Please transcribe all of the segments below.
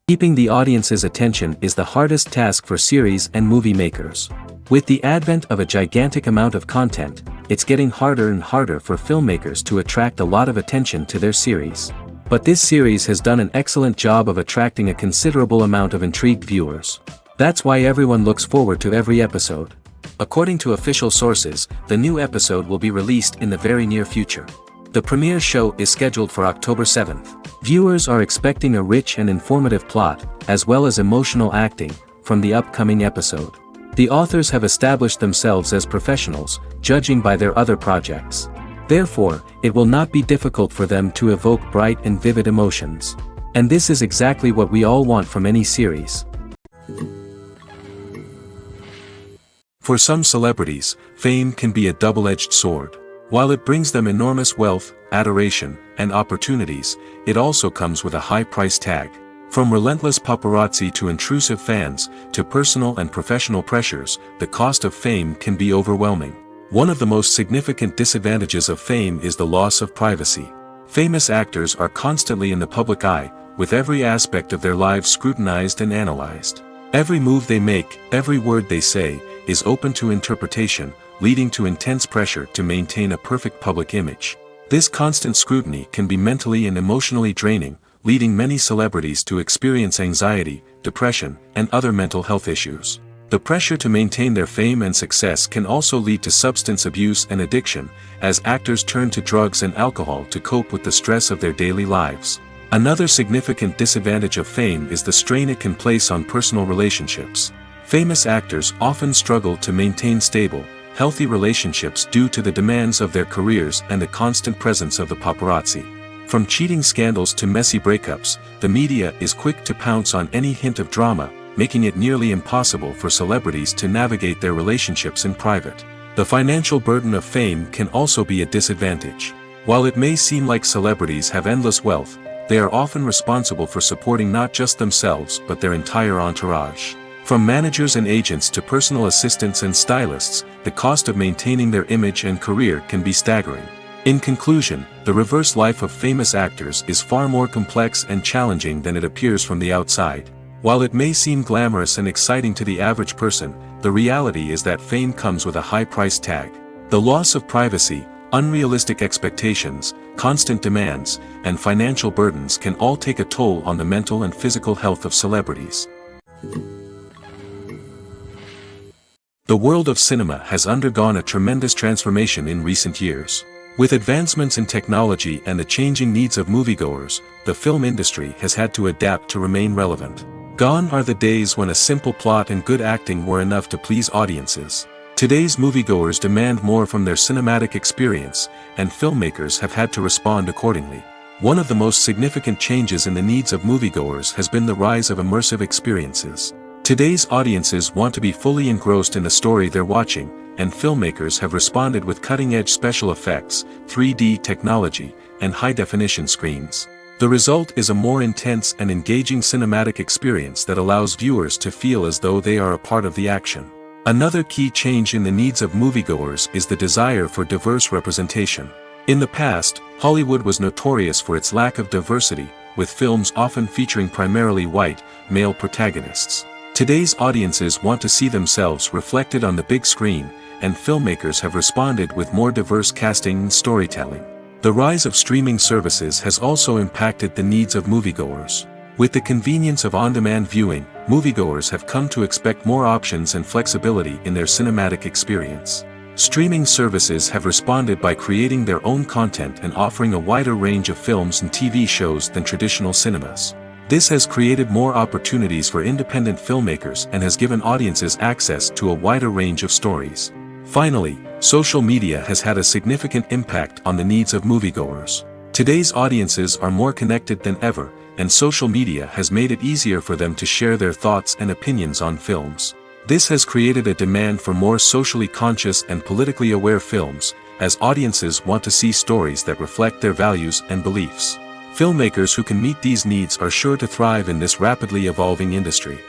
Keeping the audience's attention is the hardest task for series and movie makers. With the advent of a gigantic amount of content, it's getting harder and harder for filmmakers to attract a lot of attention to their series. But this series has done an excellent job of attracting a considerable amount of intrigued viewers. That's why everyone looks forward to every episode. According to official sources, the new episode will be released in the very near future. The premiere show is scheduled for October 7th. Viewers are expecting a rich and informative plot, as well as emotional acting, from the upcoming episode. The authors have established themselves as professionals, judging by their other projects. Therefore, it will not be difficult for them to evoke bright and vivid emotions. And this is exactly what we all want from any series. For some celebrities, fame can be a double-edged sword. While it brings them enormous wealth, adoration, and opportunities, it also comes with a high price tag. From relentless paparazzi to intrusive fans, to personal and professional pressures, the cost of fame can be overwhelming. One of the most significant disadvantages of fame is the loss of privacy. Famous actors are constantly in the public eye, with every aspect of their lives scrutinized and analyzed. Every move they make, every word they say, is open to interpretation, leading to intense pressure to maintain a perfect public image. This constant scrutiny can be mentally and emotionally draining, leading many celebrities to experience anxiety, depression, and other mental health issues. The pressure to maintain their fame and success can also lead to substance abuse and addiction, as actors turn to drugs and alcohol to cope with the stress of their daily lives. Another significant disadvantage of fame is the strain it can place on personal relationships. Famous actors often struggle to maintain stable, healthy relationships due to the demands of their careers and the constant presence of the paparazzi. From cheating scandals to messy breakups, the media is quick to pounce on any hint of drama, making it nearly impossible for celebrities to navigate their relationships in private. The financial burden of fame can also be a disadvantage. While it may seem like celebrities have endless wealth, they are often responsible for supporting not just themselves but their entire entourage. From managers and agents to personal assistants and stylists, the cost of maintaining their image and career can be staggering. In conclusion, the reverse life of famous actors is far more complex and challenging than it appears from the outside. While it may seem glamorous and exciting to the average person, the reality is that fame comes with a high price tag. The loss of privacy, unrealistic expectations, constant demands, and financial burdens can all take a toll on the mental and physical health of celebrities. The world of cinema has undergone a tremendous transformation in recent years. With advancements in technology and the changing needs of moviegoers, the film industry has had to adapt to remain relevant. Gone are the days when a simple plot and good acting were enough to please audiences. Today's moviegoers demand more from their cinematic experience, and filmmakers have had to respond accordingly. One of the most significant changes in the needs of moviegoers has been the rise of immersive experiences. Today's audiences want to be fully engrossed in the story they're watching, and filmmakers have responded with cutting-edge special effects, 3D technology, and high-definition screens. The result is a more intense and engaging cinematic experience that allows viewers to feel as though they are a part of the action. Another key change in the needs of moviegoers is the desire for diverse representation. In the past, Hollywood was notorious for its lack of diversity, with films often featuring primarily white, male protagonists. Today's audiences want to see themselves reflected on the big screen, and filmmakers have responded with more diverse casting and storytelling. The rise of streaming services has also impacted the needs of moviegoers. With the convenience of on-demand viewing, moviegoers have come to expect more options and flexibility in their cinematic experience. Streaming services have responded by creating their own content and offering a wider range of films and TV shows than traditional cinemas. This has created more opportunities for independent filmmakers and has given audiences access to a wider range of stories. Finally, social media has had a significant impact on the needs of moviegoers. Today's audiences are more connected than ever, and social media has made it easier for them to share their thoughts and opinions on films. This has created a demand for more socially conscious and politically aware films, as audiences want to see stories that reflect their values and beliefs. Filmmakers who can meet these needs are sure to thrive in this rapidly evolving industry.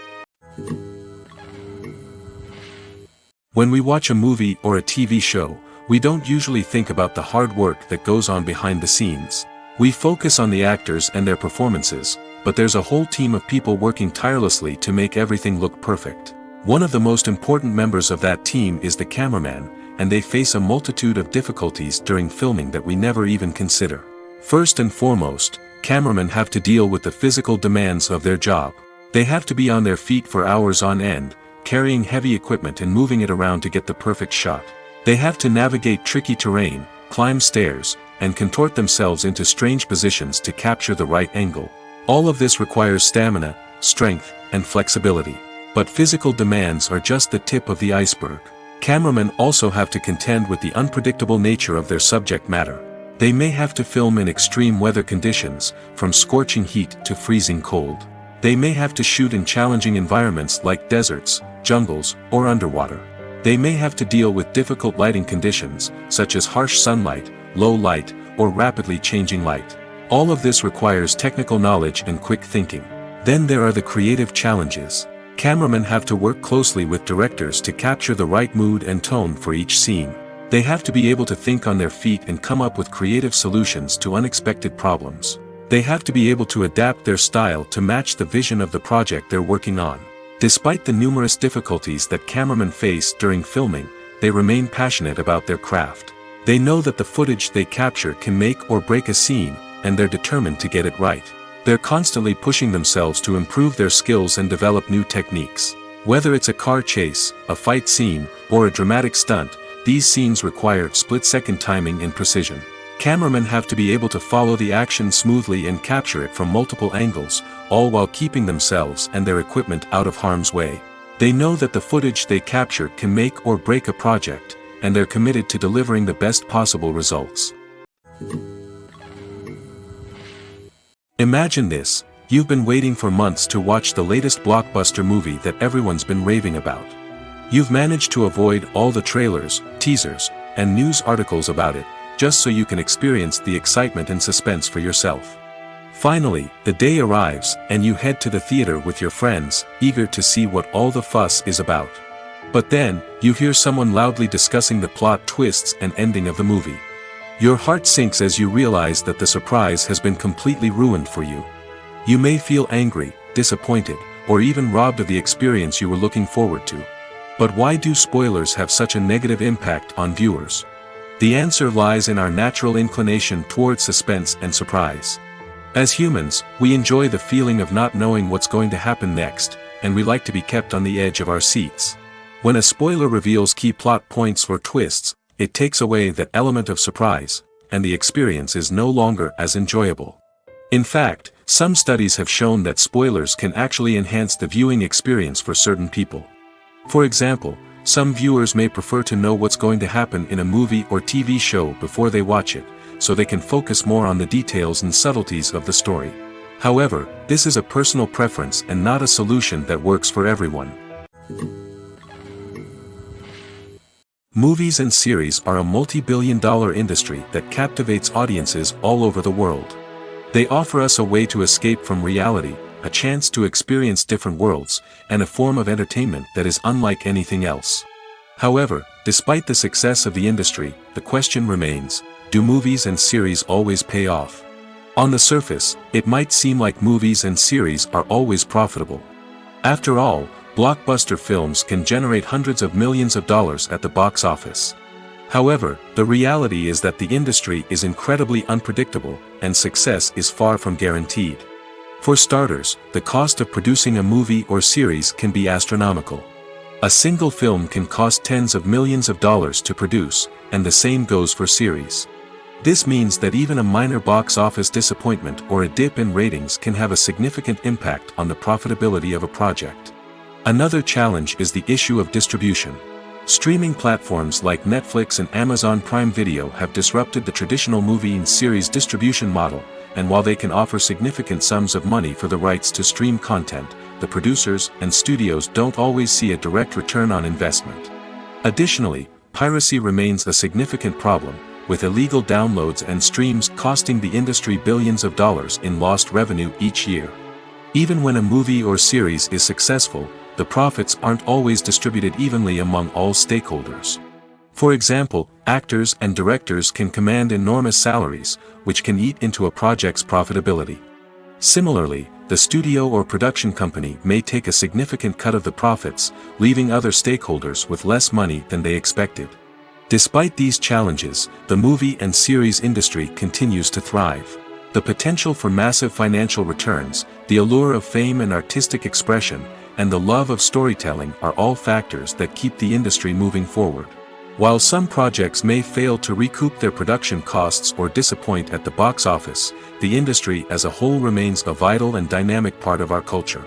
When we watch a movie or a TV show, we don't usually think about the hard work that goes on behind the scenes. We focus on the actors and their performances, but there's a whole team of people working tirelessly to make everything look perfect. One of the most important members of that team is the cameraman, and they face a multitude of difficulties during filming that we never even consider. First and foremost, cameramen have to deal with the physical demands of their job. They have to be on their feet for hours on end, carrying heavy equipment and moving it around to get the perfect shot. They have to navigate tricky terrain, climb stairs, and contort themselves into strange positions to capture the right angle. All of this requires stamina, strength, and flexibility. But physical demands are just the tip of the iceberg. Cameramen also have to contend with the unpredictable nature of their subject matter. They may have to film in extreme weather conditions, from scorching heat to freezing cold. They may have to shoot in challenging environments like deserts, jungles, or underwater. They may have to deal with difficult lighting conditions, such as harsh sunlight, low light, or rapidly changing light. All of this requires technical knowledge and quick thinking. Then there are the creative challenges. Cameramen have to work closely with directors to capture the right mood and tone for each scene. They have to be able to think on their feet and come up with creative solutions to unexpected problems. They have to be able to adapt their style to match the vision of the project they're working on. Despite the numerous difficulties that cameramen face during filming, they remain passionate about their craft. They know that the footage they capture can make or break a scene, and they're determined to get it right. They're constantly pushing themselves to improve their skills and develop new techniques. Whether it's a car chase, a fight scene, or a dramatic stunt, these scenes require split-second timing and precision. Cameramen have to be able to follow the action smoothly and capture it from multiple angles, all while keeping themselves and their equipment out of harm's way. They know that the footage they capture can make or break a project, and they're committed to delivering the best possible results. Imagine this: you've been waiting for months to watch the latest blockbuster movie that everyone's been raving about. You've managed to avoid all the trailers, teasers, and news articles about it, just so you can experience the excitement and suspense for yourself. Finally, the day arrives, and you head to the theater with your friends, eager to see what all the fuss is about. But then, you hear someone loudly discussing the plot twists and ending of the movie. Your heart sinks as you realize that the surprise has been completely ruined for you. You may feel angry, disappointed, or even robbed of the experience you were looking forward to. But why do spoilers have such a negative impact on viewers? The answer lies in our natural inclination toward suspense and surprise. As humans, we enjoy the feeling of not knowing what's going to happen next, and we like to be kept on the edge of our seats. When a spoiler reveals key plot points or twists, it takes away that element of surprise, and the experience is no longer as enjoyable. In fact, some studies have shown that spoilers can actually enhance the viewing experience for certain people. For example, some viewers may prefer to know what's going to happen in a movie or TV show before they watch it, so they can focus more on the details and subtleties of the story. However, this is a personal preference and not a solution that works for everyone. Movies and series are a multi-billion-dollar industry that captivates audiences all over the world. They offer us a way to escape from reality, a chance to experience different worlds, and a form of entertainment that is unlike anything else. However, despite the success of the industry, the question remains: do movies and series always pay off? On the surface, it might seem like movies and series are always profitable. After all, blockbuster films can generate hundreds of millions of dollars at the box office. However, the reality is that the industry is incredibly unpredictable, and success is far from guaranteed. For starters, the cost of producing a movie or series can be astronomical. A single film can cost tens of millions of dollars to produce, and the same goes for series. This means that even a minor box office disappointment or a dip in ratings can have a significant impact on the profitability of a project. Another challenge is the issue of distribution. Streaming platforms like Netflix and Amazon Prime Video have disrupted the traditional movie and series distribution model, and while they can offer significant sums of money for the rights to stream content, the producers and studios don't always see a direct return on investment. Additionally, piracy remains a significant problem, with illegal downloads and streams costing the industry billions of dollars in lost revenue each year. Even when a movie or series is successful, the profits aren't always distributed evenly among all stakeholders. For example, actors and directors can command enormous salaries, which can eat into a project's profitability. Similarly, the studio or production company may take a significant cut of the profits, leaving other stakeholders with less money than they expected. Despite these challenges, the movie and series industry continues to thrive. The potential for massive financial returns, the allure of fame and artistic expression, and the love of storytelling are all factors that keep the industry moving forward. While some projects may fail to recoup their production costs or disappoint at the box office, the industry as a whole remains a vital and dynamic part of our culture.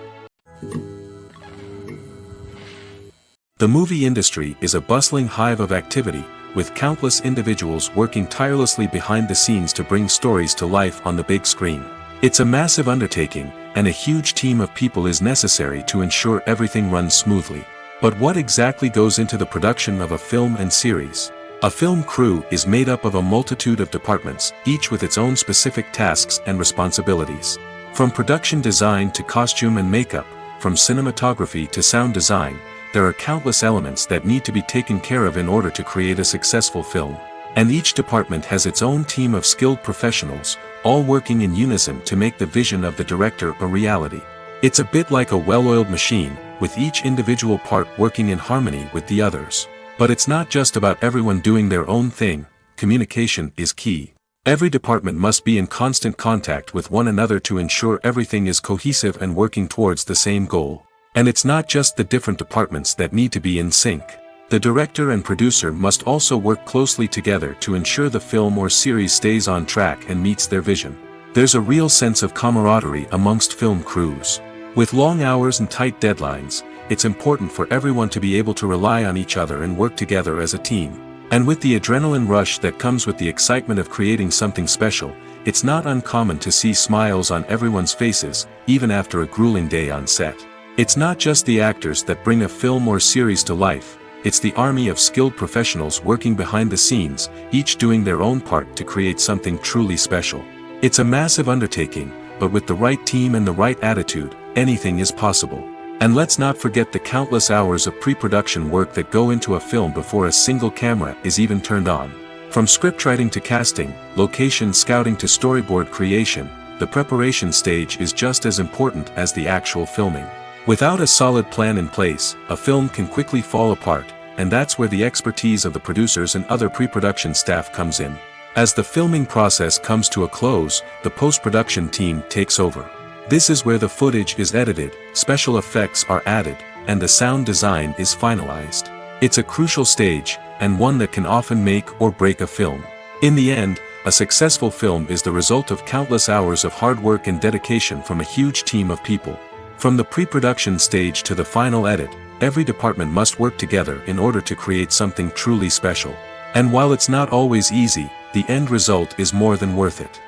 The movie industry is a bustling hive of activity, with countless individuals working tirelessly behind the scenes to bring stories to life on the big screen. It's a massive undertaking, and a huge team of people is necessary to ensure everything runs smoothly. But what exactly goes into the production of a film and series? A film crew is made up of a multitude of departments, each with its own specific tasks and responsibilities. From production design to costume and makeup, from cinematography to sound design, there are countless elements that need to be taken care of in order to create a successful film. And each department has its own team of skilled professionals, all working in unison to make the vision of the director a reality. It's a bit like a well-oiled machine, with each individual part working in harmony with the others. But it's not just about everyone doing their own thing. Communication is key. Every department must be in constant contact with one another to ensure everything is cohesive and working towards the same goal. And it's not just the different departments that need to be in sync. The director and producer must also work closely together to ensure the film or series stays on track and meets their vision. There's a real sense of camaraderie amongst film crews. With long hours and tight deadlines, it's important for everyone to be able to rely on each other and work together as a team. And with the adrenaline rush that comes with the excitement of creating something special, it's not uncommon to see smiles on everyone's faces, even after a grueling day on set. It's not just the actors that bring a film or series to life, it's the army of skilled professionals working behind the scenes, each doing their own part to create something truly special. It's a massive undertaking, but with the right team and the right attitude, anything is possible. And let's not forget the countless hours of pre-production work that go into a film before a single camera is even turned on. From scriptwriting to casting, location scouting to storyboard creation, the preparation stage is just as important as the actual filming. Without a solid plan in place, a film can quickly fall apart, and that's where the expertise of the producers and other pre-production staff comes in. As the filming process comes to a close, the post-production team takes over. This is where the footage is edited, special effects are added, and the sound design is finalized. It's a crucial stage, and one that can often make or break a film. In the end, a successful film is the result of countless hours of hard work and dedication from a huge team of people. From the pre-production stage to the final edit, every department must work together in order to create something truly special. And while it's not always easy, the end result is more than worth it.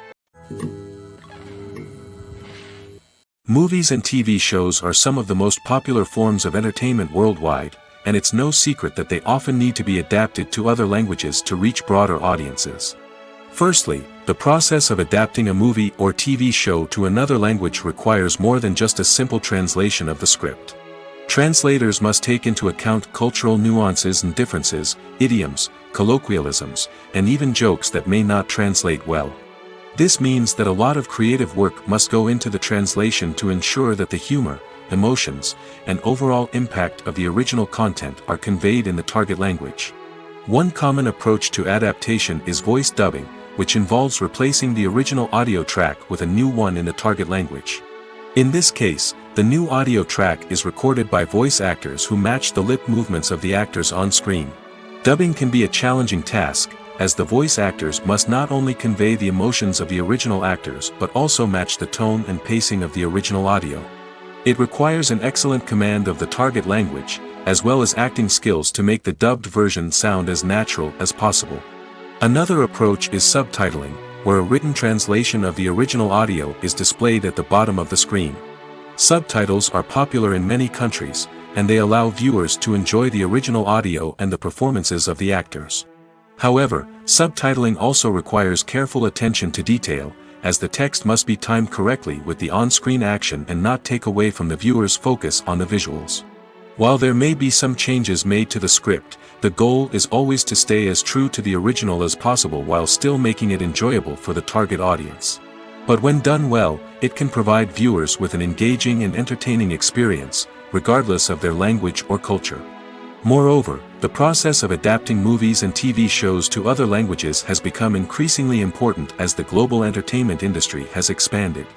Movies and TV shows are some of the most popular forms of entertainment worldwide, and it's no secret that they often need to be adapted to other languages to reach broader audiences. Firstly, the process of adapting a movie or TV show to another language requires more than just a simple translation of the script. Translators must take into account cultural nuances and differences, idioms, colloquialisms, and even jokes that may not translate well. This means that a lot of creative work must go into the translation to ensure that the humor, emotions, and overall impact of the original content are conveyed in the target language. One common approach to adaptation is voice dubbing, which involves replacing the original audio track with a new one in the target language. In this case, the new audio track is recorded by voice actors who match the lip movements of the actors on screen. Dubbing can be a challenging task, as the voice actors must not only convey the emotions of the original actors but also match the tone and pacing of the original audio. It requires an excellent command of the target language, as well as acting skills to make the dubbed version sound as natural as possible. Another approach is subtitling, where a written translation of the original audio is displayed at the bottom of the screen. Subtitles are popular in many countries, and they allow viewers to enjoy the original audio and the performances of the actors. However, subtitling also requires careful attention to detail, as the text must be timed correctly with the on-screen action and not take away from the viewer's focus on the visuals. While there may be some changes made to the script, the goal is always to stay as true to the original as possible while still making it enjoyable for the target audience. But when done well, it can provide viewers with an engaging and entertaining experience, regardless of their language or culture. Moreover, the process of adapting movies and TV shows to other languages has become increasingly important as the global entertainment industry has expanded.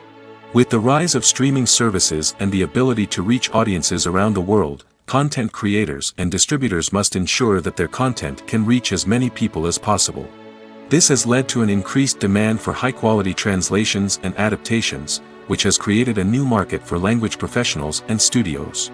With the rise of streaming services and the ability to reach audiences around the world, content creators and distributors must ensure that their content can reach as many people as possible. This has led to an increased demand for high-quality translations and adaptations, which has created a new market for language professionals and studios.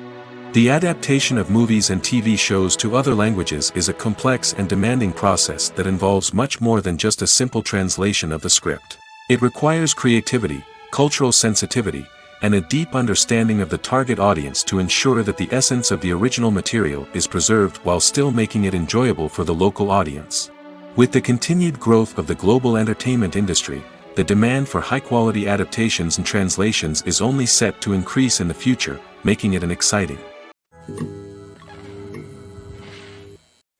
The adaptation of movies and TV shows to other languages is a complex and demanding process that involves much more than just a simple translation of the script. It requires creativity, cultural sensitivity, and a deep understanding of the target audience to ensure that the essence of the original material is preserved while still making it enjoyable for the local audience. With the continued growth of the global entertainment industry, the demand for high-quality adaptations and translations is only set to increase in the future, making it an exciting.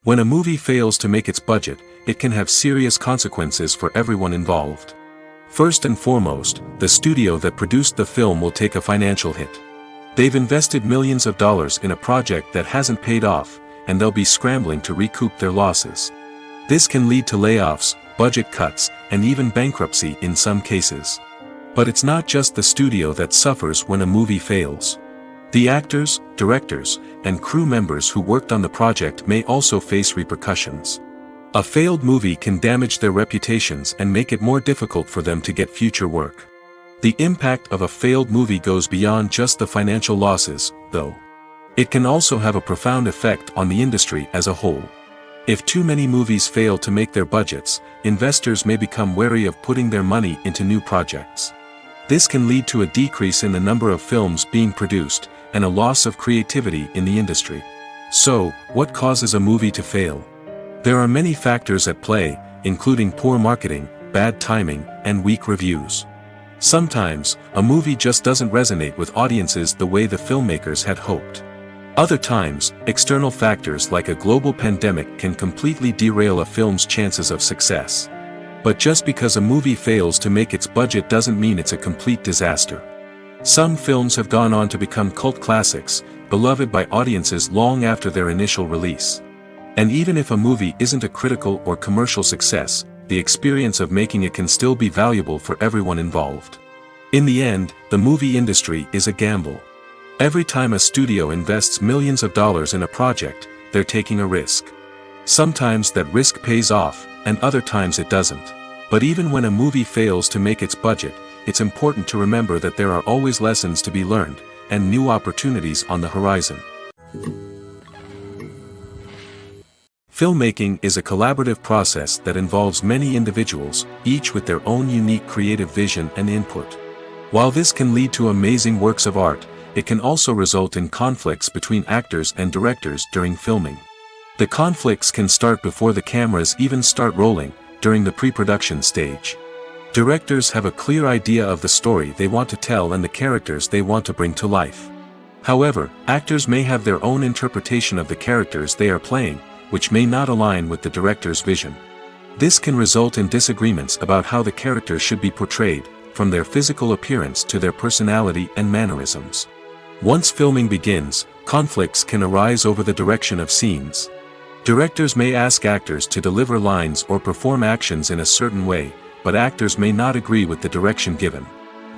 When a movie fails to make its budget, it can have serious consequences for everyone involved. First and foremost, the studio that produced the film will take a financial hit. They've invested millions of dollars in a project that hasn't paid off, and they'll be scrambling to recoup their losses. This can lead to layoffs, budget cuts, and even bankruptcy in some cases. But it's not just the studio that suffers when a movie fails. The actors, directors, and crew members who worked on the project may also face repercussions. A failed movie can damage their reputations and make it more difficult for them to get future work. The impact of a failed movie goes beyond just the financial losses, though. It can also have a profound effect on the industry as a whole. If too many movies fail to make their budgets, investors may become wary of putting their money into new projects. This can lead to a decrease in the number of films being produced, and a loss of creativity in the industry. So, what causes a movie to fail? There are many factors at play, including poor marketing, bad timing, and weak reviews. Sometimes, a movie just doesn't resonate with audiences the way the filmmakers had hoped. Other times, external factors like a global pandemic can completely derail a film's chances of success. But just because a movie fails to make its budget doesn't mean it's a complete disaster. Some films have gone on to become cult classics, beloved by audiences long after their initial release. And even if a movie isn't a critical or commercial success, the experience of making it can still be valuable for everyone involved. In the end, the movie industry is a gamble. Every time a studio invests millions of dollars in a project, they're taking a risk. Sometimes that risk pays off, and other times it doesn't. But even when a movie fails to make its budget, it's important to remember that there are always lessons to be learned, and new opportunities on the horizon. Filmmaking is a collaborative process that involves many individuals, each with their own unique creative vision and input. While this can lead to amazing works of art, it can also result in conflicts between actors and directors during filming. The conflicts can start before the cameras even start rolling, during the pre-production stage. Directors have a clear idea of the story they want to tell and the characters they want to bring to life. However, actors may have their own interpretation of the characters they are playing, which may not align with the director's vision. This can result in disagreements about how the characters should be portrayed, from their physical appearance to their personality and mannerisms. Once filming begins, conflicts can arise over the direction of scenes. Directors may ask actors to deliver lines or perform actions in a certain way, but actors may not agree with the direction given.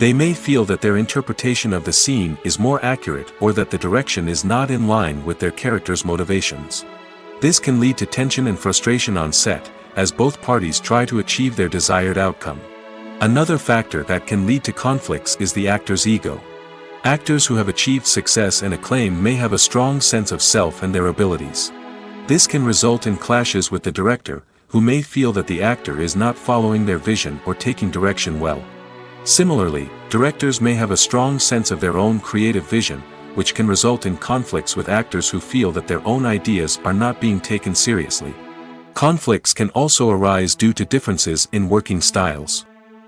They may feel that their interpretation of the scene is more accurate or that the direction is not in line with their character's motivations. This can lead to tension and frustration on set, as both parties try to achieve their desired outcome. Another factor that can lead to conflicts is the actor's ego. Actors who have achieved success and acclaim may have a strong sense of self and their abilities. This can result in clashes with the director, who may feel that the actor is not following their vision or taking direction well. Similarly, directors may have a strong sense of their own creative vision, which can result in conflicts with actors who feel that their own ideas are not being taken seriously. Conflicts can also arise due to differences in working styles.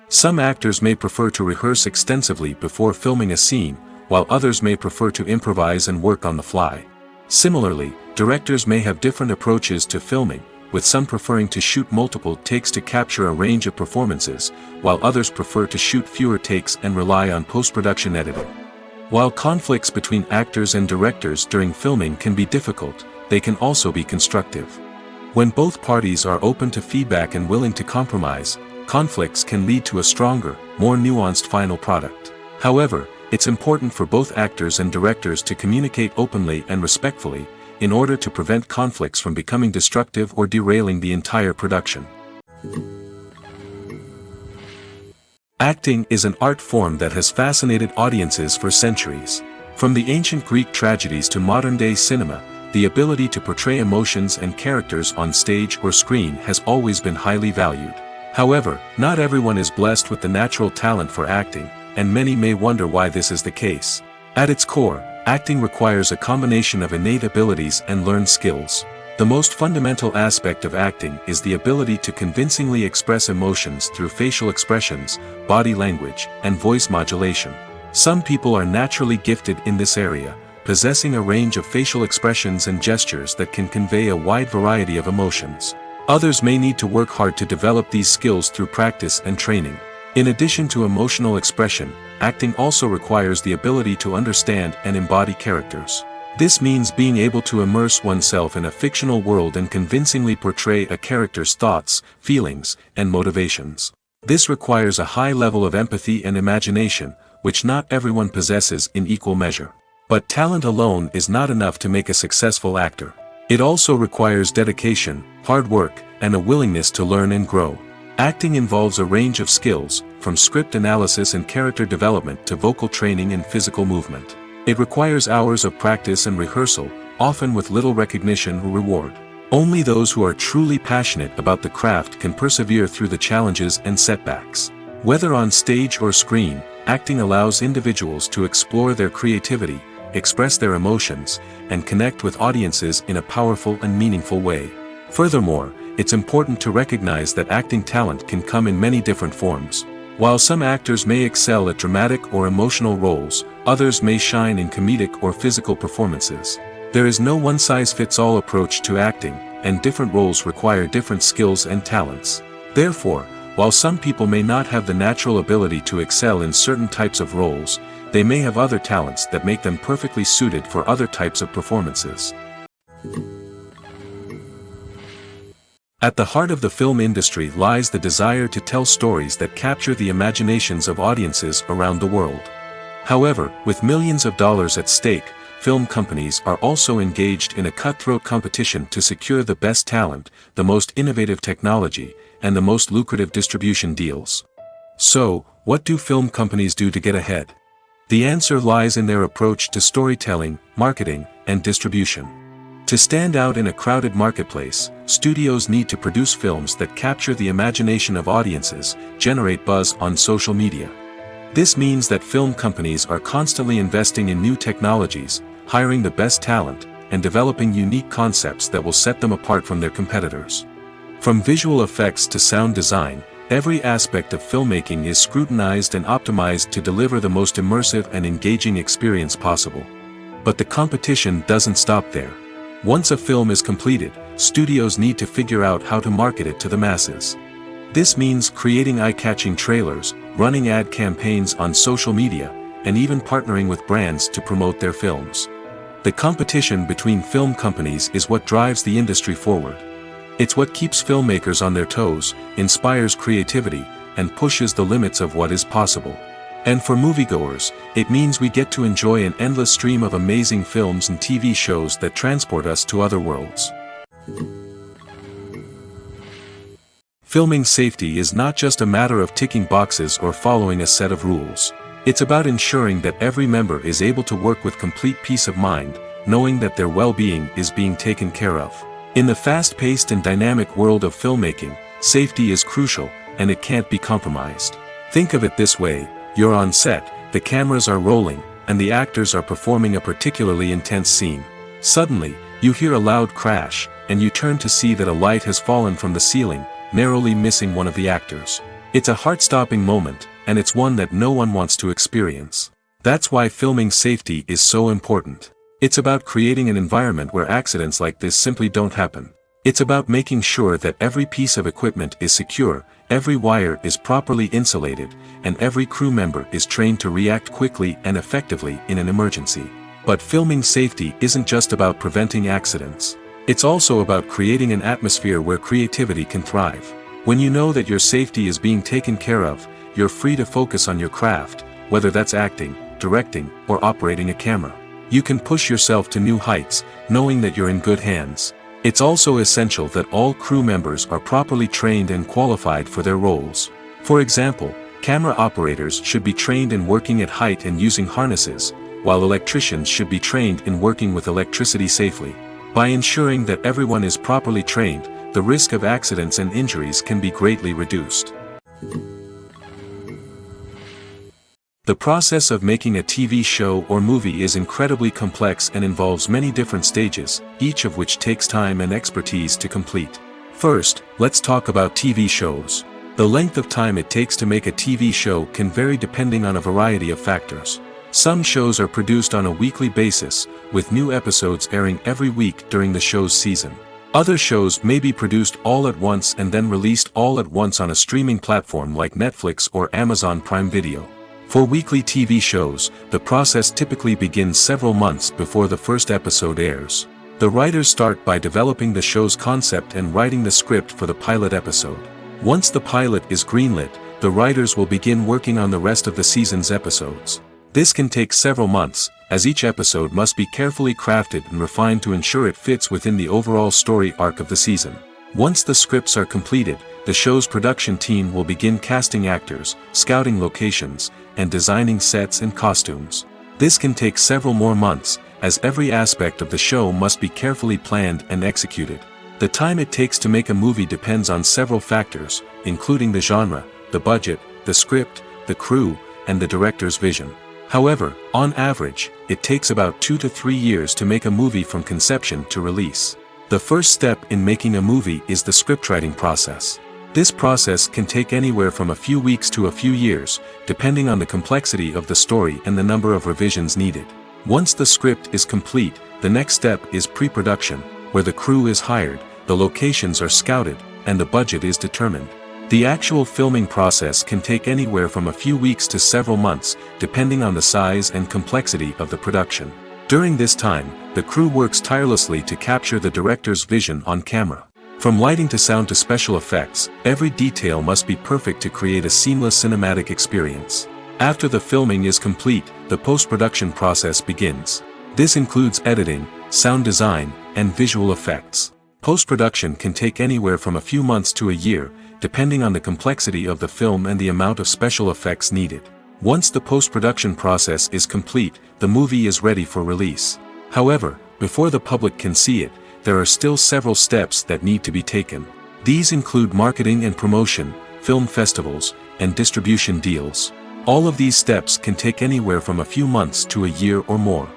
Some actors may prefer to rehearse extensively before filming a scene, while others may prefer to improvise and work on the fly. Similarly, directors may have different approaches to filming, with some preferring to shoot multiple takes to capture a range of performances, while others prefer to shoot fewer takes and rely on post-production editing. While conflicts between actors and directors during filming can be difficult, they can also be constructive. When both parties are open to feedback and willing to compromise, conflicts can lead to a stronger, more nuanced final product. However, it's important for both actors and directors to communicate openly and respectfully, in order to prevent conflicts from becoming destructive or derailing the entire production. Acting is an art form that has fascinated audiences for centuries. From the ancient Greek tragedies to modern-day cinema, the ability to portray emotions and characters on stage or screen has always been highly valued. However, not everyone is blessed with the natural talent for acting, and many may wonder why this is the case. At its core, acting requires a combination of innate abilities and learned skills. The most fundamental aspect of acting is the ability to convincingly express emotions through facial expressions, body language, and voice modulation. Some people are naturally gifted in this area, possessing a range of facial expressions and gestures that can convey a wide variety of emotions. Others may need to work hard to develop these skills through practice and training. In addition to emotional expression, acting also requires the ability to understand and embody characters. This means being able to immerse oneself in a fictional world and convincingly portray a character's thoughts, feelings, and motivations. This requires a high level of empathy and imagination, which not everyone possesses in equal measure. But talent alone is not enough to make a successful actor. It also requires dedication, hard work, and a willingness to learn and grow. Acting involves a range of skills, from script analysis and character development to vocal training and physical movement. It requires hours of practice and rehearsal, often with little recognition or reward. Only those who are truly passionate about the craft can persevere through the challenges and setbacks. Whether on stage or screen, acting allows individuals to explore their creativity, express their emotions, and connect with audiences in a powerful and meaningful way. Furthermore, it's important to recognize that acting talent can come in many different forms. While some actors may excel at dramatic or emotional roles, others may shine in comedic or physical performances. There is no one-size-fits-all approach to acting, and different roles require different skills and talents. Therefore, while some people may not have the natural ability to excel in certain types of roles, they may have other talents that make them perfectly suited for other types of performances. At the heart of the film industry lies the desire to tell stories that capture the imaginations of audiences around the world. However, with millions of dollars at stake, film companies are also engaged in a cutthroat competition to secure the best talent, the most innovative technology, and the most lucrative distribution deals. So, what do film companies do to get ahead? The answer lies in their approach to storytelling, marketing, and distribution. To stand out in a crowded marketplace, studios need to produce films that capture the imagination of audiences, generate buzz on social media. This means that film companies are constantly investing in new technologies, hiring the best talent, and developing unique concepts that will set them apart from their competitors. From visual effects to sound design, every aspect of filmmaking is scrutinized and optimized to deliver the most immersive and engaging experience possible. But the competition doesn't stop there. Once a film is completed, studios need to figure out how to market it to the masses. This means creating eye-catching trailers, running ad campaigns on social media, and even partnering with brands to promote their films. The competition between film companies is what drives the industry forward. It's what keeps filmmakers on their toes, inspires creativity, and pushes the limits of what is possible. And for moviegoers, it means we get to enjoy an endless stream of amazing films and TV shows that transport us to other worlds. Filming safety is not just a matter of ticking boxes or following a set of rules. It's about ensuring that every member is able to work with complete peace of mind, knowing that their well-being is being taken care of. In the fast-paced and dynamic world of filmmaking, safety is crucial, and it can't be compromised. Think of it this way: you're on set, the cameras are rolling, and the actors are performing a particularly intense scene. Suddenly, you hear a loud crash, and you turn to see that a light has fallen from the ceiling, narrowly missing one of the actors. It's a heart-stopping moment, and it's one that no one wants to experience. That's why filming safety is so important. It's about creating an environment where accidents like this simply don't happen. It's about making sure that every piece of equipment is secure, every wire is properly insulated, and every crew member is trained to react quickly and effectively in an emergency. But filming safety isn't just about preventing accidents. It's also about creating an atmosphere where creativity can thrive. When you know that your safety is being taken care of, you're free to focus on your craft, whether that's acting, directing, or operating a camera. You can push yourself to new heights, knowing that you're in good hands. It's also essential that all crew members are properly trained and qualified for their roles. For example, camera operators should be trained in working at height and using harnesses, while electricians should be trained in working with electricity safely. By ensuring that everyone is properly trained, the risk of accidents and injuries can be greatly reduced. The process of making a TV show or movie is incredibly complex and involves many different stages, each of which takes time and expertise to complete. First, let's talk about TV shows. The length of time it takes to make a TV show can vary depending on a variety of factors. Some shows are produced on a weekly basis, with new episodes airing every week during the show's season. Other shows may be produced all at once and then released all at once on a streaming platform like Netflix or Amazon Prime Video. For weekly TV shows, the process typically begins several months before the first episode airs. The writers start by developing the show's concept and writing the script for the pilot episode. Once the pilot is greenlit, the writers will begin working on the rest of the season's episodes. This can take several months, as each episode must be carefully crafted and refined to ensure it fits within the overall story arc of the season. Once the scripts are completed, the show's production team will begin casting actors, scouting locations, and designing sets and costumes. This can take several more months, as every aspect of the show must be carefully planned and executed. The time it takes to make a movie depends on several factors, including the genre, the budget, the script, the crew, and the director's vision. However, on average, it takes about 2 to 3 years to make a movie from conception to release. The first step in making a movie is the scriptwriting process. This process can take anywhere from a few weeks to a few years, depending on the complexity of the story and the number of revisions needed. Once the script is complete, the next step is pre-production, where the crew is hired, the locations are scouted, and the budget is determined. The actual filming process can take anywhere from a few weeks to several months, depending on the size and complexity of the production. During this time, the crew works tirelessly to capture the director's vision on camera. From lighting to sound to special effects, every detail must be perfect to create a seamless cinematic experience. After the filming is complete, the post-production process begins. This includes editing, sound design, and visual effects. Post-production can take anywhere from a few months to a year, depending on the complexity of the film and the amount of special effects needed. Once the post-production process is complete, the movie is ready for release. However, before the public can see it, there are still several steps that need to be taken. These include marketing and promotion, film festivals, and distribution deals. All of these steps can take anywhere from a few months to a year or more.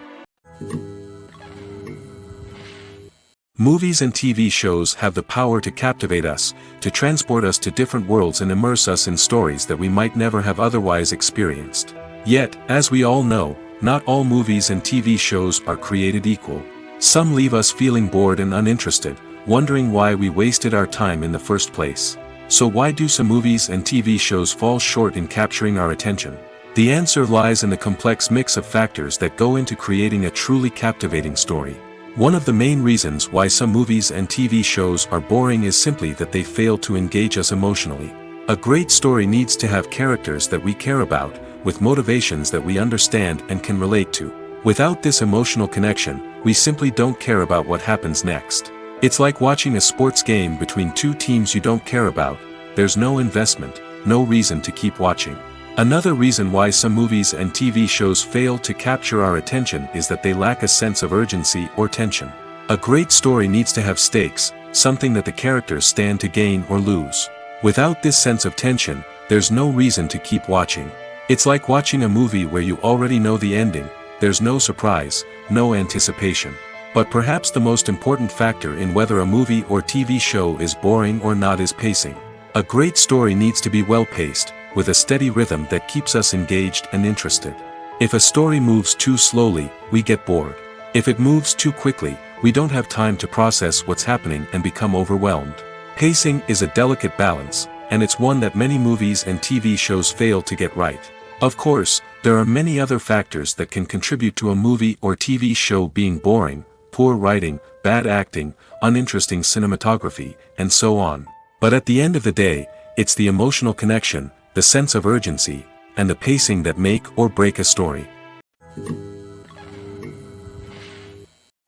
Movies and TV shows have the power to captivate us, to transport us to different worlds and immerse us in stories that we might never have otherwise experienced. Yet, as we all know, not all movies and TV shows are created equal. Some leave us feeling bored and uninterested, wondering why we wasted our time in the first place. So why do some movies and TV shows fall short in capturing our attention? The answer lies in the complex mix of factors that go into creating a truly captivating story. One of the main reasons why some movies and TV shows are boring is simply that they fail to engage us emotionally. A great story needs to have characters that we care about, with motivations that we understand and can relate to. Without this emotional connection, we simply don't care about what happens next. It's like watching a sports game between two teams you don't care about. There's no investment, no reason to keep watching. Another reason why some movies and TV shows fail to capture our attention is that they lack a sense of urgency or tension. A great story needs to have stakes, something that the characters stand to gain or lose. Without this sense of tension, there's no reason to keep watching. It's like watching a movie where you already know the ending. There's no surprise, no anticipation. But perhaps the most important factor in whether a movie or TV show is boring or not is pacing. A great story needs to be well-paced, with a steady rhythm that keeps us engaged and interested. If a story moves too slowly, we get bored. If it moves too quickly, we don't have time to process what's happening and become overwhelmed. Pacing is a delicate balance, and it's one that many movies and TV shows fail to get right. Of course, there are many other factors that can contribute to a movie or TV show being boring: poor writing, bad acting, uninteresting cinematography, and so on. But at the end of the day, it's the emotional connection, the sense of urgency, and the pacing that make or break a story.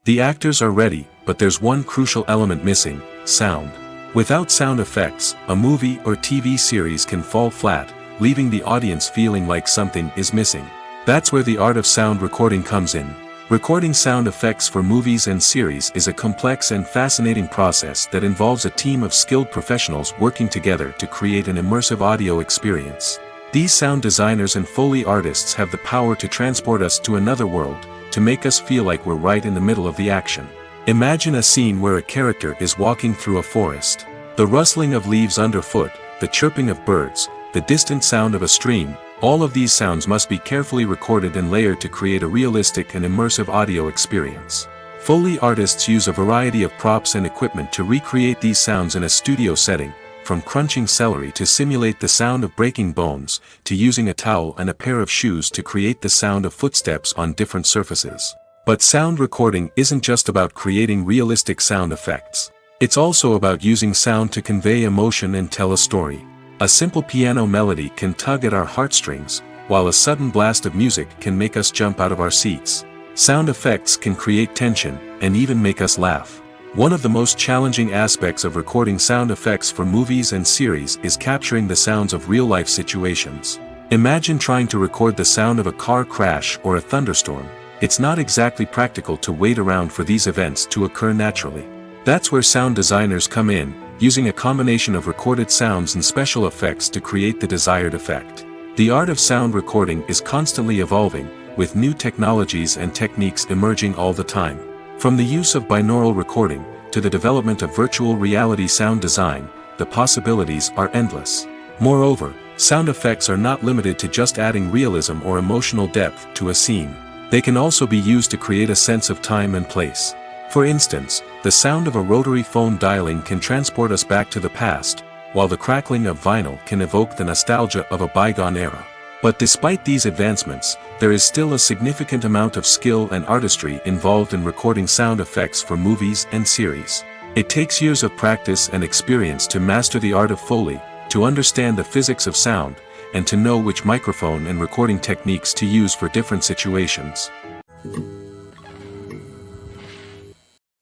The actors are ready, but there's one crucial element missing: sound. Without sound effects, a movie or TV series can fall flat, leaving the audience feeling like something is missing. That's where the art of sound recording comes in. Recording sound effects for movies and series is a complex and fascinating process that involves a team of skilled professionals working together to create an immersive audio experience. These sound designers and Foley artists have the power to transport us to another world, to make us feel like we're right in the middle of the action. Imagine a scene where a character is walking through a forest. The rustling of leaves underfoot, the chirping of birds, the distant sound of a stream, all of these sounds must be carefully recorded and layered to create a realistic and immersive audio experience. Foley artists use a variety of props and equipment to recreate these sounds in a studio setting, from crunching celery to simulate the sound of breaking bones, to using a towel and a pair of shoes to create the sound of footsteps on different surfaces. But sound recording isn't just about creating realistic sound effects. It's also about using sound to convey emotion and tell a story. A simple piano melody can tug at our heartstrings, while a sudden blast of music can make us jump out of our seats. Sound effects can create tension, and even make us laugh. One of the most challenging aspects of recording sound effects for movies and series is capturing the sounds of real-life situations. Imagine trying to record the sound of a car crash or a thunderstorm. It's not exactly practical to wait around for these events to occur naturally. That's where sound designers come in, using a combination of recorded sounds and special effects to create the desired effect. The art of sound recording is constantly evolving, with new technologies and techniques emerging all the time. From the use of binaural recording, to the development of virtual reality sound design, the possibilities are endless. Moreover, sound effects are not limited to just adding realism or emotional depth to a scene. They can also be used to create a sense of time and place. For instance, the sound of a rotary phone dialing can transport us back to the past, while the crackling of vinyl can evoke the nostalgia of a bygone era. But despite these advancements, there is still a significant amount of skill and artistry involved in recording sound effects for movies and series. It takes years of practice and experience to master the art of Foley, to understand the physics of sound, and to know which microphone and recording techniques to use for different situations.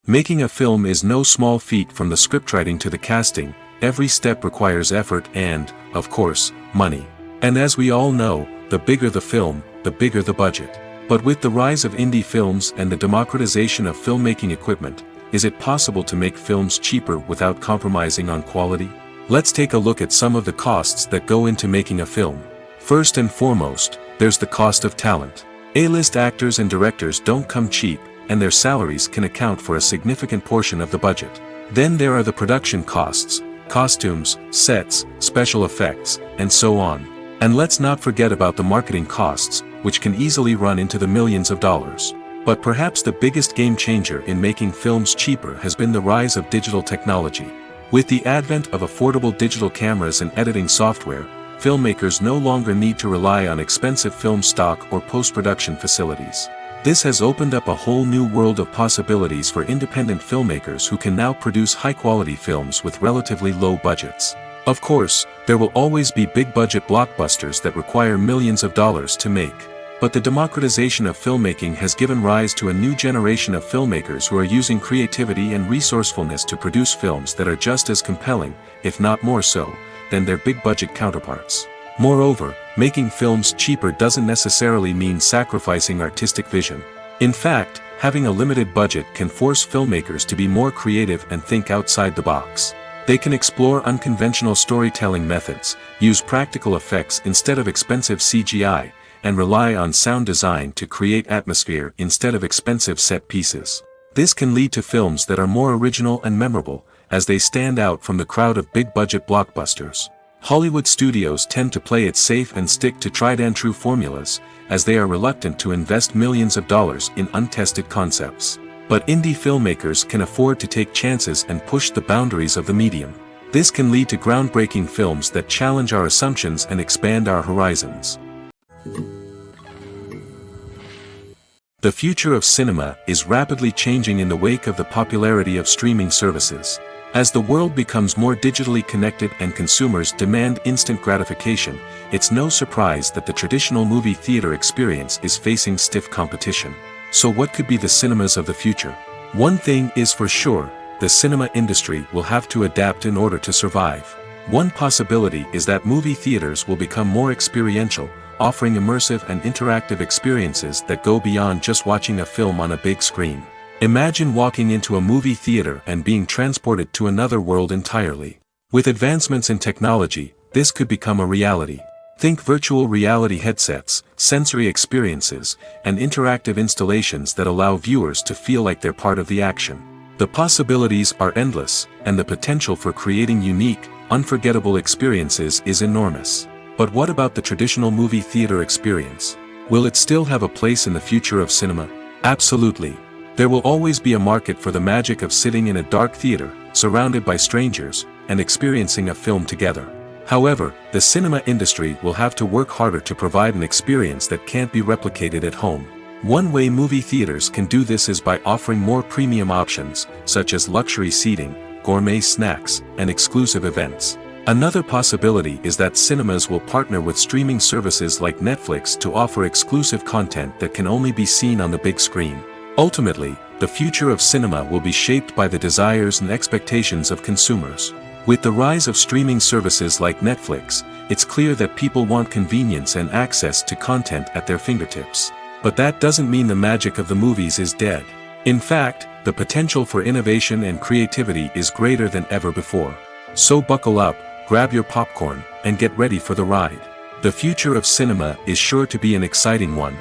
Making a film is no small feat. From the scriptwriting to the casting, every step requires effort and, of course, money. And as we all know, the bigger the film, the bigger the budget. But with the rise of indie films and the democratization of filmmaking equipment, is it possible to make films cheaper without compromising on quality? Let's take a look at some of the costs that go into making a film. First and foremost, there's the cost of talent. A-list actors and directors don't come cheap, and their salaries can account for a significant portion of the budget. Then there are the production costs, costumes, sets, special effects, and so on. And let's not forget about the marketing costs, which can easily run into the millions of dollars. But perhaps the biggest game changer in making films cheaper has been the rise of digital technology. With the advent of affordable digital cameras and editing software, filmmakers no longer need to rely on expensive film stock or post-production facilities. This has opened up a whole new world of possibilities for independent filmmakers who can now produce high-quality films with relatively low budgets. Of course, there will always be big-budget blockbusters that require millions of dollars to make. But the democratization of filmmaking has given rise to a new generation of filmmakers who are using creativity and resourcefulness to produce films that are just as compelling, if not more so, than their big-budget counterparts. Moreover, making films cheaper doesn't necessarily mean sacrificing artistic vision. In fact, having a limited budget can force filmmakers to be more creative and think outside the box. They can explore unconventional storytelling methods, use practical effects instead of expensive CGI, and rely on sound design to create atmosphere instead of expensive set pieces. This can lead to films that are more original and memorable, as they stand out from the crowd of big-budget blockbusters. Hollywood studios tend to play it safe and stick to tried-and-true formulas, as they are reluctant to invest millions of dollars in untested concepts. But indie filmmakers can afford to take chances and push the boundaries of the medium. This can lead to groundbreaking films that challenge our assumptions and expand our horizons. The future of cinema is rapidly changing in the wake of the popularity of streaming services. As the world becomes more digitally connected and consumers demand instant gratification, it's no surprise that the traditional movie theater experience is facing stiff competition. So what could be the cinemas of the future? One thing is for sure, the cinema industry will have to adapt in order to survive. One possibility is that movie theaters will become more experiential, offering immersive and interactive experiences that go beyond just watching a film on a big screen. Imagine walking into a movie theater and being transported to another world entirely. With advancements in technology, this could become a reality. Think virtual reality headsets, sensory experiences, and interactive installations that allow viewers to feel like they're part of the action. The possibilities are endless, and the potential for creating unique, unforgettable experiences is enormous. But what about the traditional movie theater experience? Will it still have a place in the future of cinema? Absolutely. There will always be a market for the magic of sitting in a dark theater, surrounded by strangers, and experiencing a film together. However, the cinema industry will have to work harder to provide an experience that can't be replicated at home. One way movie theaters can do this is by offering more premium options, such as luxury seating, gourmet snacks, and exclusive events. Another possibility is that cinemas will partner with streaming services like Netflix to offer exclusive content that can only be seen on the big screen. Ultimately, the future of cinema will be shaped by the desires and expectations of consumers. With the rise of streaming services like Netflix, it's clear that people want convenience and access to content at their fingertips. But that doesn't mean the magic of the movies is dead. In fact, the potential for innovation and creativity is greater than ever before. So buckle up, grab your popcorn, and get ready for the ride. The future of cinema is sure to be an exciting one.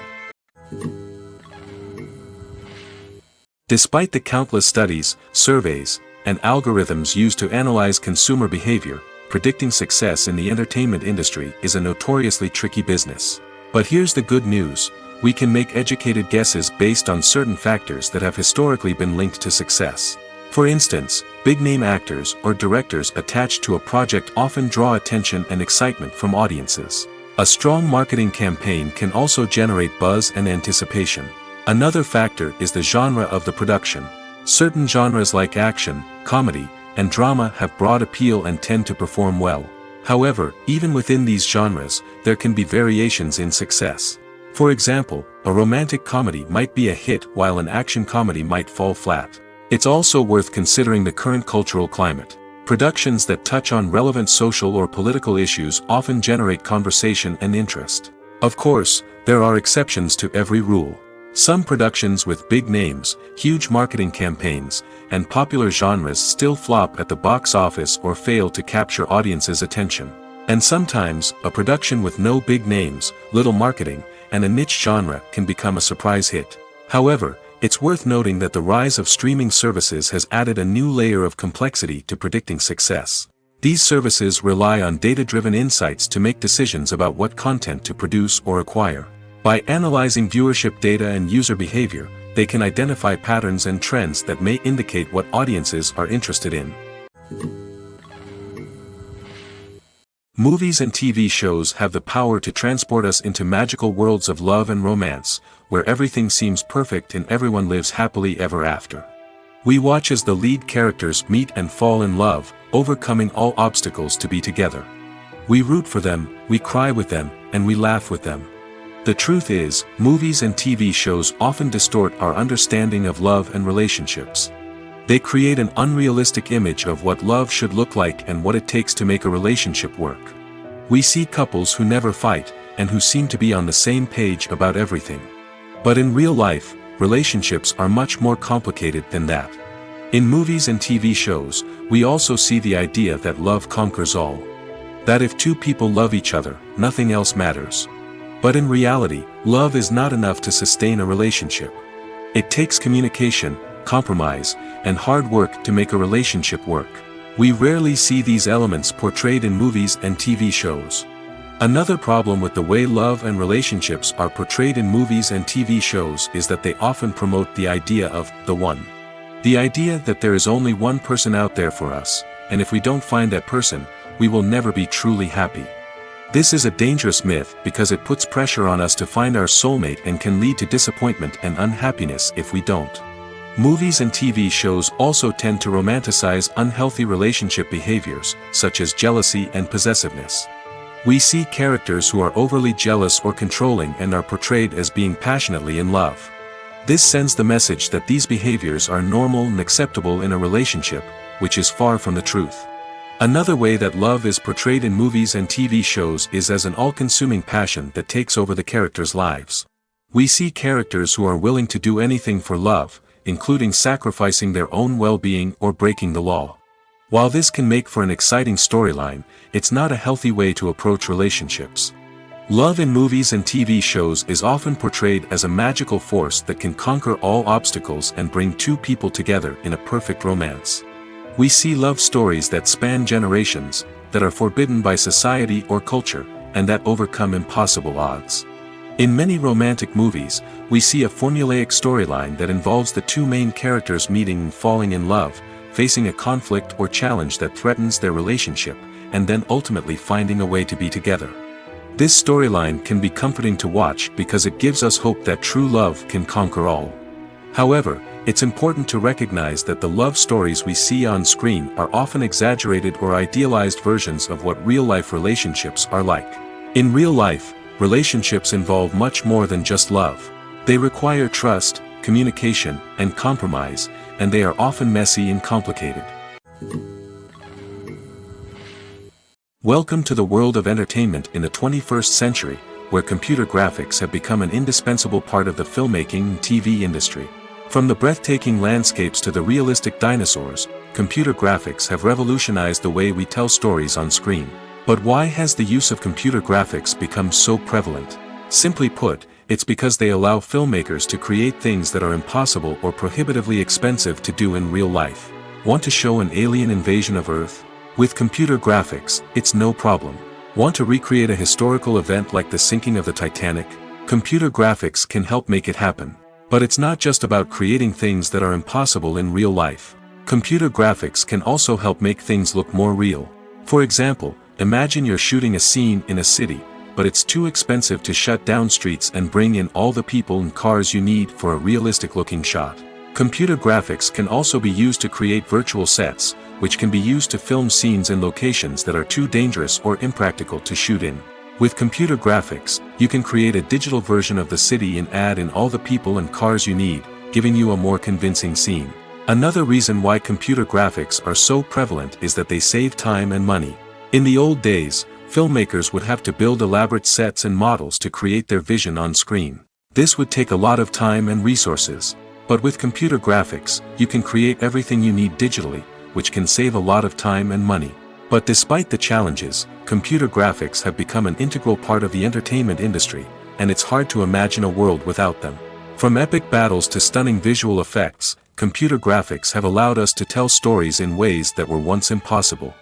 Despite the countless studies, surveys, and algorithms used to analyze consumer behavior, predicting success in the entertainment industry is a notoriously tricky business. But here's the good news: we can make educated guesses based on certain factors that have historically been linked to success. For instance, big-name actors or directors attached to a project often draw attention and excitement from audiences. A strong marketing campaign can also generate buzz and anticipation. Another factor is the genre of the production. Certain genres like action, comedy, and drama have broad appeal and tend to perform well. However, even within these genres, there can be variations in success. For example, a romantic comedy might be a hit while an action comedy might fall flat. It's also worth considering the current cultural climate. Productions that touch on relevant social or political issues often generate conversation and interest. Of course, there are exceptions to every rule. Some productions with big names, huge marketing campaigns, and popular genres still flop at the box office or fail to capture audiences' attention. And sometimes, a production with no big names, little marketing, and a niche genre can become a surprise hit. However, it's worth noting that the rise of streaming services has added a new layer of complexity to predicting success. These services rely on data-driven insights to make decisions about what content to produce or acquire. By analyzing viewership data and user behavior, they can identify patterns and trends that may indicate what audiences are interested in. Movies and TV shows have the power to transport us into magical worlds of love and romance, where everything seems perfect and everyone lives happily ever after. We watch as the lead characters meet and fall in love, overcoming all obstacles to be together. We root for them, we cry with them, and we laugh with them. The truth is, movies and TV shows often distort our understanding of love and relationships. They create an unrealistic image of what love should look like and what it takes to make a relationship work. We see couples who never fight, and who seem to be on the same page about everything. But in real life, relationships are much more complicated than that. In movies and TV shows, we also see the idea that love conquers all. That if two people love each other, nothing else matters. But in reality, love is not enough to sustain a relationship. It takes communication, compromise, and hard work to make a relationship work. We rarely see these elements portrayed in movies and TV shows. Another problem with the way love and relationships are portrayed in movies and TV shows is that they often promote the idea of the one. The idea that there is only one person out there for us, and if we don't find that person, we will never be truly happy. This is a dangerous myth because it puts pressure on us to find our soulmate and can lead to disappointment and unhappiness if we don't. Movies and TV shows also tend to romanticize unhealthy relationship behaviors, such as jealousy and possessiveness. We see characters who are overly jealous or controlling and are portrayed as being passionately in love. This sends the message that these behaviors are normal and acceptable in a relationship, which is far from the truth. Another way that love is portrayed in movies and TV shows is as an all-consuming passion that takes over the characters' lives. We see characters who are willing to do anything for love, including sacrificing their own well-being or breaking the law. While this can make for an exciting storyline, it's not a healthy way to approach relationships. Love in movies and TV shows is often portrayed as a magical force that can conquer all obstacles and bring two people together in a perfect romance. We see love stories that span generations, that are forbidden by society or culture, and that overcome impossible odds. In many romantic movies, we see a formulaic storyline that involves the two main characters meeting and falling in love, facing a conflict or challenge that threatens their relationship, and then ultimately finding a way to be together. This storyline can be comforting to watch because it gives us hope that true love can conquer all. However, it's important to recognize that the love stories we see on screen are often exaggerated or idealized versions of what real-life relationships are like. In real life, relationships involve much more than just love. They require trust, communication, and compromise, and they are often messy and complicated. Welcome to the world of entertainment in the 21st century, where computer graphics have become an indispensable part of the filmmaking and TV industry. From the breathtaking landscapes to the realistic dinosaurs, computer graphics have revolutionized the way we tell stories on screen. But why has the use of computer graphics become so prevalent? Simply put, it's because they allow filmmakers to create things that are impossible or prohibitively expensive to do in real life. Want to show an alien invasion of Earth? With computer graphics, it's no problem. Want to recreate a historical event like the sinking of the Titanic? Computer graphics can help make it happen. But it's not just about creating things that are impossible in real life. Computer graphics can also help make things look more real. For example, imagine you're shooting a scene in a city, but it's too expensive to shut down streets and bring in all the people and cars you need for a realistic-looking shot. Computer graphics can also be used to create virtual sets, which can be used to film scenes in locations that are too dangerous or impractical to shoot in. With computer graphics, you can create a digital version of the city and add in all the people and cars you need, giving you a more convincing scene. Another reason why computer graphics are so prevalent is that they save time and money. In the old days, filmmakers would have to build elaborate sets and models to create their vision on screen. This would take a lot of time and resources. But with computer graphics, you can create everything you need digitally, which can save a lot of time and money. But despite the challenges, computer graphics have become an integral part of the entertainment industry, and it's hard to imagine a world without them. From epic battles to stunning visual effects, computer graphics have allowed us to tell stories in ways that were once impossible.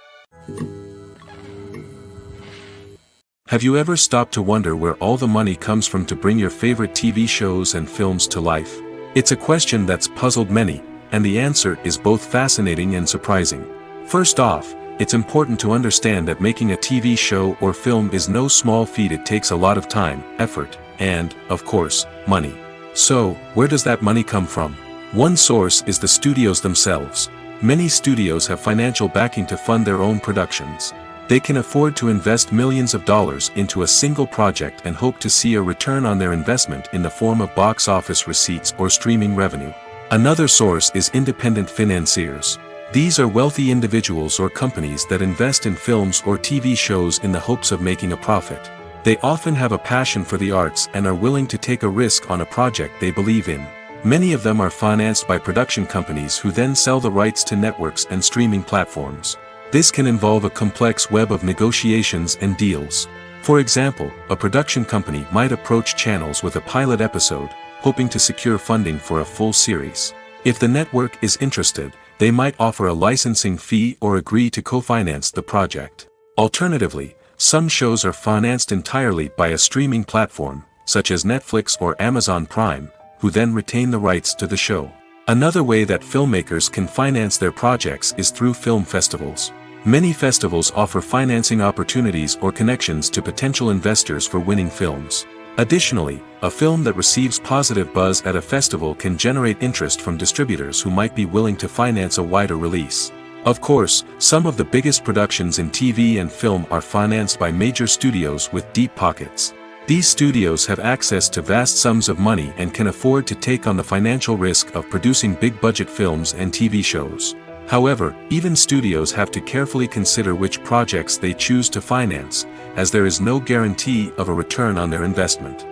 Have you ever stopped to wonder where all the money comes from to bring your favorite TV shows and films to life? It's a question that's puzzled many, and the answer is both fascinating and surprising. First off, it's important to understand that making a TV show or film is no small feat. It takes a lot of time, effort, and, of course, money. So, where does that money come from? One source is the studios themselves. Many studios have financial backing to fund their own productions. They can afford to invest millions of dollars into a single project and hope to see a return on their investment in the form of box office receipts or streaming revenue. Another source is independent financiers. These are wealthy individuals or companies that invest in films or TV shows in the hopes of making a profit. They often have a passion for the arts and are willing to take a risk on a project they believe in. Many of them are financed by production companies who then sell the rights to networks and streaming platforms. This can involve a complex web of negotiations and deals. For example, a production company might approach channels with a pilot episode, hoping to secure funding for a full series. If the network is interested, they might offer a licensing fee or agree to co-finance the project. Alternatively, some shows are financed entirely by a streaming platform, such as Netflix or Amazon Prime, who then retain the rights to the show. Another way that filmmakers can finance their projects is through film festivals. Many festivals offer financing opportunities or connections to potential investors for winning films. Additionally, a film that receives positive buzz at a festival can generate interest from distributors who might be willing to finance a wider release. Of course, some of the biggest productions in TV and film are financed by major studios with deep pockets. These studios have access to vast sums of money and can afford to take on the financial risk of producing big-budget films and TV shows. However, even studios have to carefully consider which projects they choose to finance, as there is no guarantee of a return on their investment.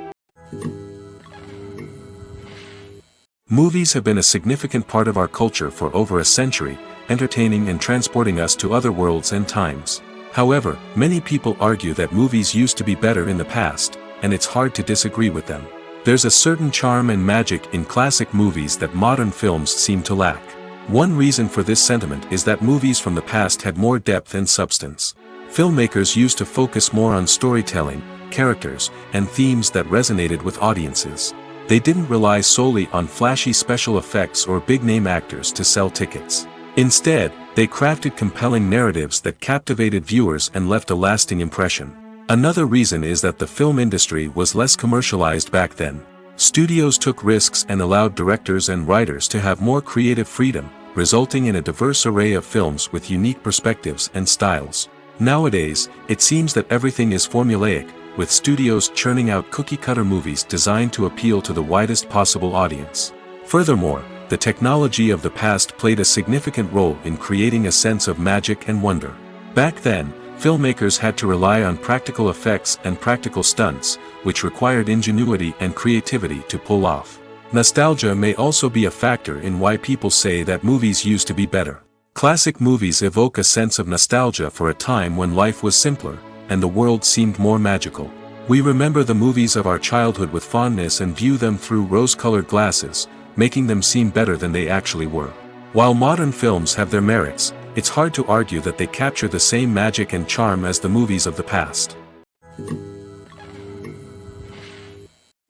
Movies have been a significant part of our culture for over a century, entertaining and transporting us to other worlds and times. However, many people argue that movies used to be better in the past, and it's hard to disagree with them. There's a certain charm and magic in classic movies that modern films seem to lack. One reason for this sentiment is that movies from the past had more depth and substance. Filmmakers used to focus more on storytelling, characters, and themes that resonated with audiences. They didn't rely solely on flashy special effects or big-name actors to sell tickets. Instead, they crafted compelling narratives that captivated viewers and left a lasting impression. Another reason is that the film industry was less commercialized back then. Studios took risks and allowed directors and writers to have more creative freedom, resulting in a diverse array of films with unique perspectives and styles. Nowadays, it seems that everything is formulaic, with studios churning out cookie-cutter movies designed to appeal to the widest possible audience. Furthermore, the technology of the past played a significant role in creating a sense of magic and wonder. Back then, filmmakers had to rely on practical effects and practical stunts, which required ingenuity and creativity to pull off. Nostalgia may also be a factor in why people say that movies used to be better. Classic movies evoke a sense of nostalgia for a time when life was simpler, and the world seemed more magical. We remember the movies of our childhood with fondness and view them through rose-colored glasses, making them seem better than they actually were. While modern films have their merits, it's hard to argue that they capture the same magic and charm as the movies of the past.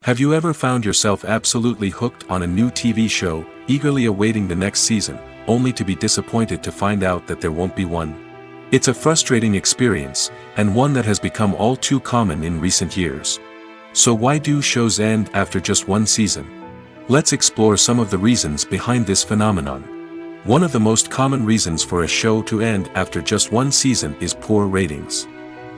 Have you ever found yourself absolutely hooked on a new TV show, eagerly awaiting the next season, only to be disappointed to find out that there won't be one? It's a frustrating experience, and one that has become all too common in recent years. So why do shows end after just one season? Let's explore some of the reasons behind this phenomenon. One of the most common reasons for a show to end after just one season is poor ratings.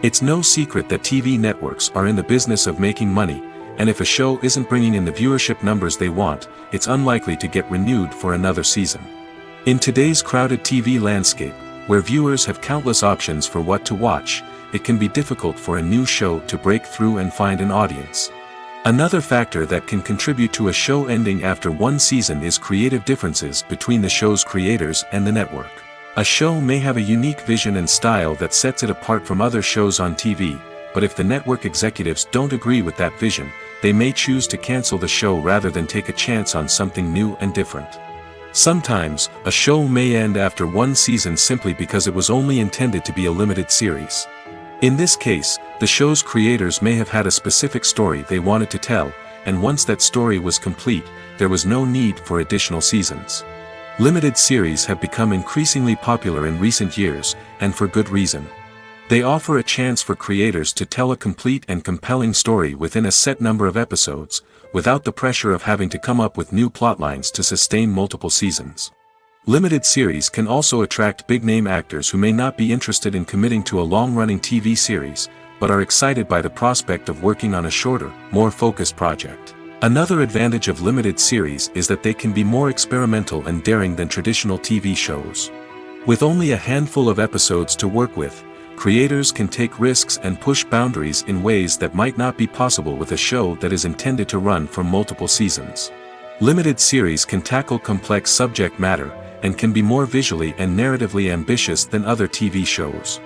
It's no secret that TV networks are in the business of making money, and if a show isn't bringing in the viewership numbers they want, it's unlikely to get renewed for another season. In today's crowded TV landscape, where viewers have countless options for what to watch, it can be difficult for a new show to break through and find an audience. Another factor that can contribute to a show ending after one season is creative differences between the show's creators and the network. A show may have a unique vision and style that sets it apart from other shows on TV, but if the network executives don't agree with that vision, they may choose to cancel the show rather than take a chance on something new and different. Sometimes, a show may end after one season simply because it was only intended to be a limited series. In this case, the show's creators may have had a specific story they wanted to tell, and once that story was complete, there was no need for additional seasons. Limited series have become increasingly popular in recent years, and for good reason. They offer a chance for creators to tell a complete and compelling story within a set number of episodes, without the pressure of having to come up with new plotlines to sustain multiple seasons. Limited series can also attract big-name actors who may not be interested in committing to a long-running TV series, but are excited by the prospect of working on a shorter, more focused project. Another advantage of limited series is that they can be more experimental and daring than traditional TV shows. With only a handful of episodes to work with, creators can take risks and push boundaries in ways that might not be possible with a show that is intended to run for multiple seasons. Limited series can tackle complex subject matter, and can be more visually and narratively ambitious than other TV shows.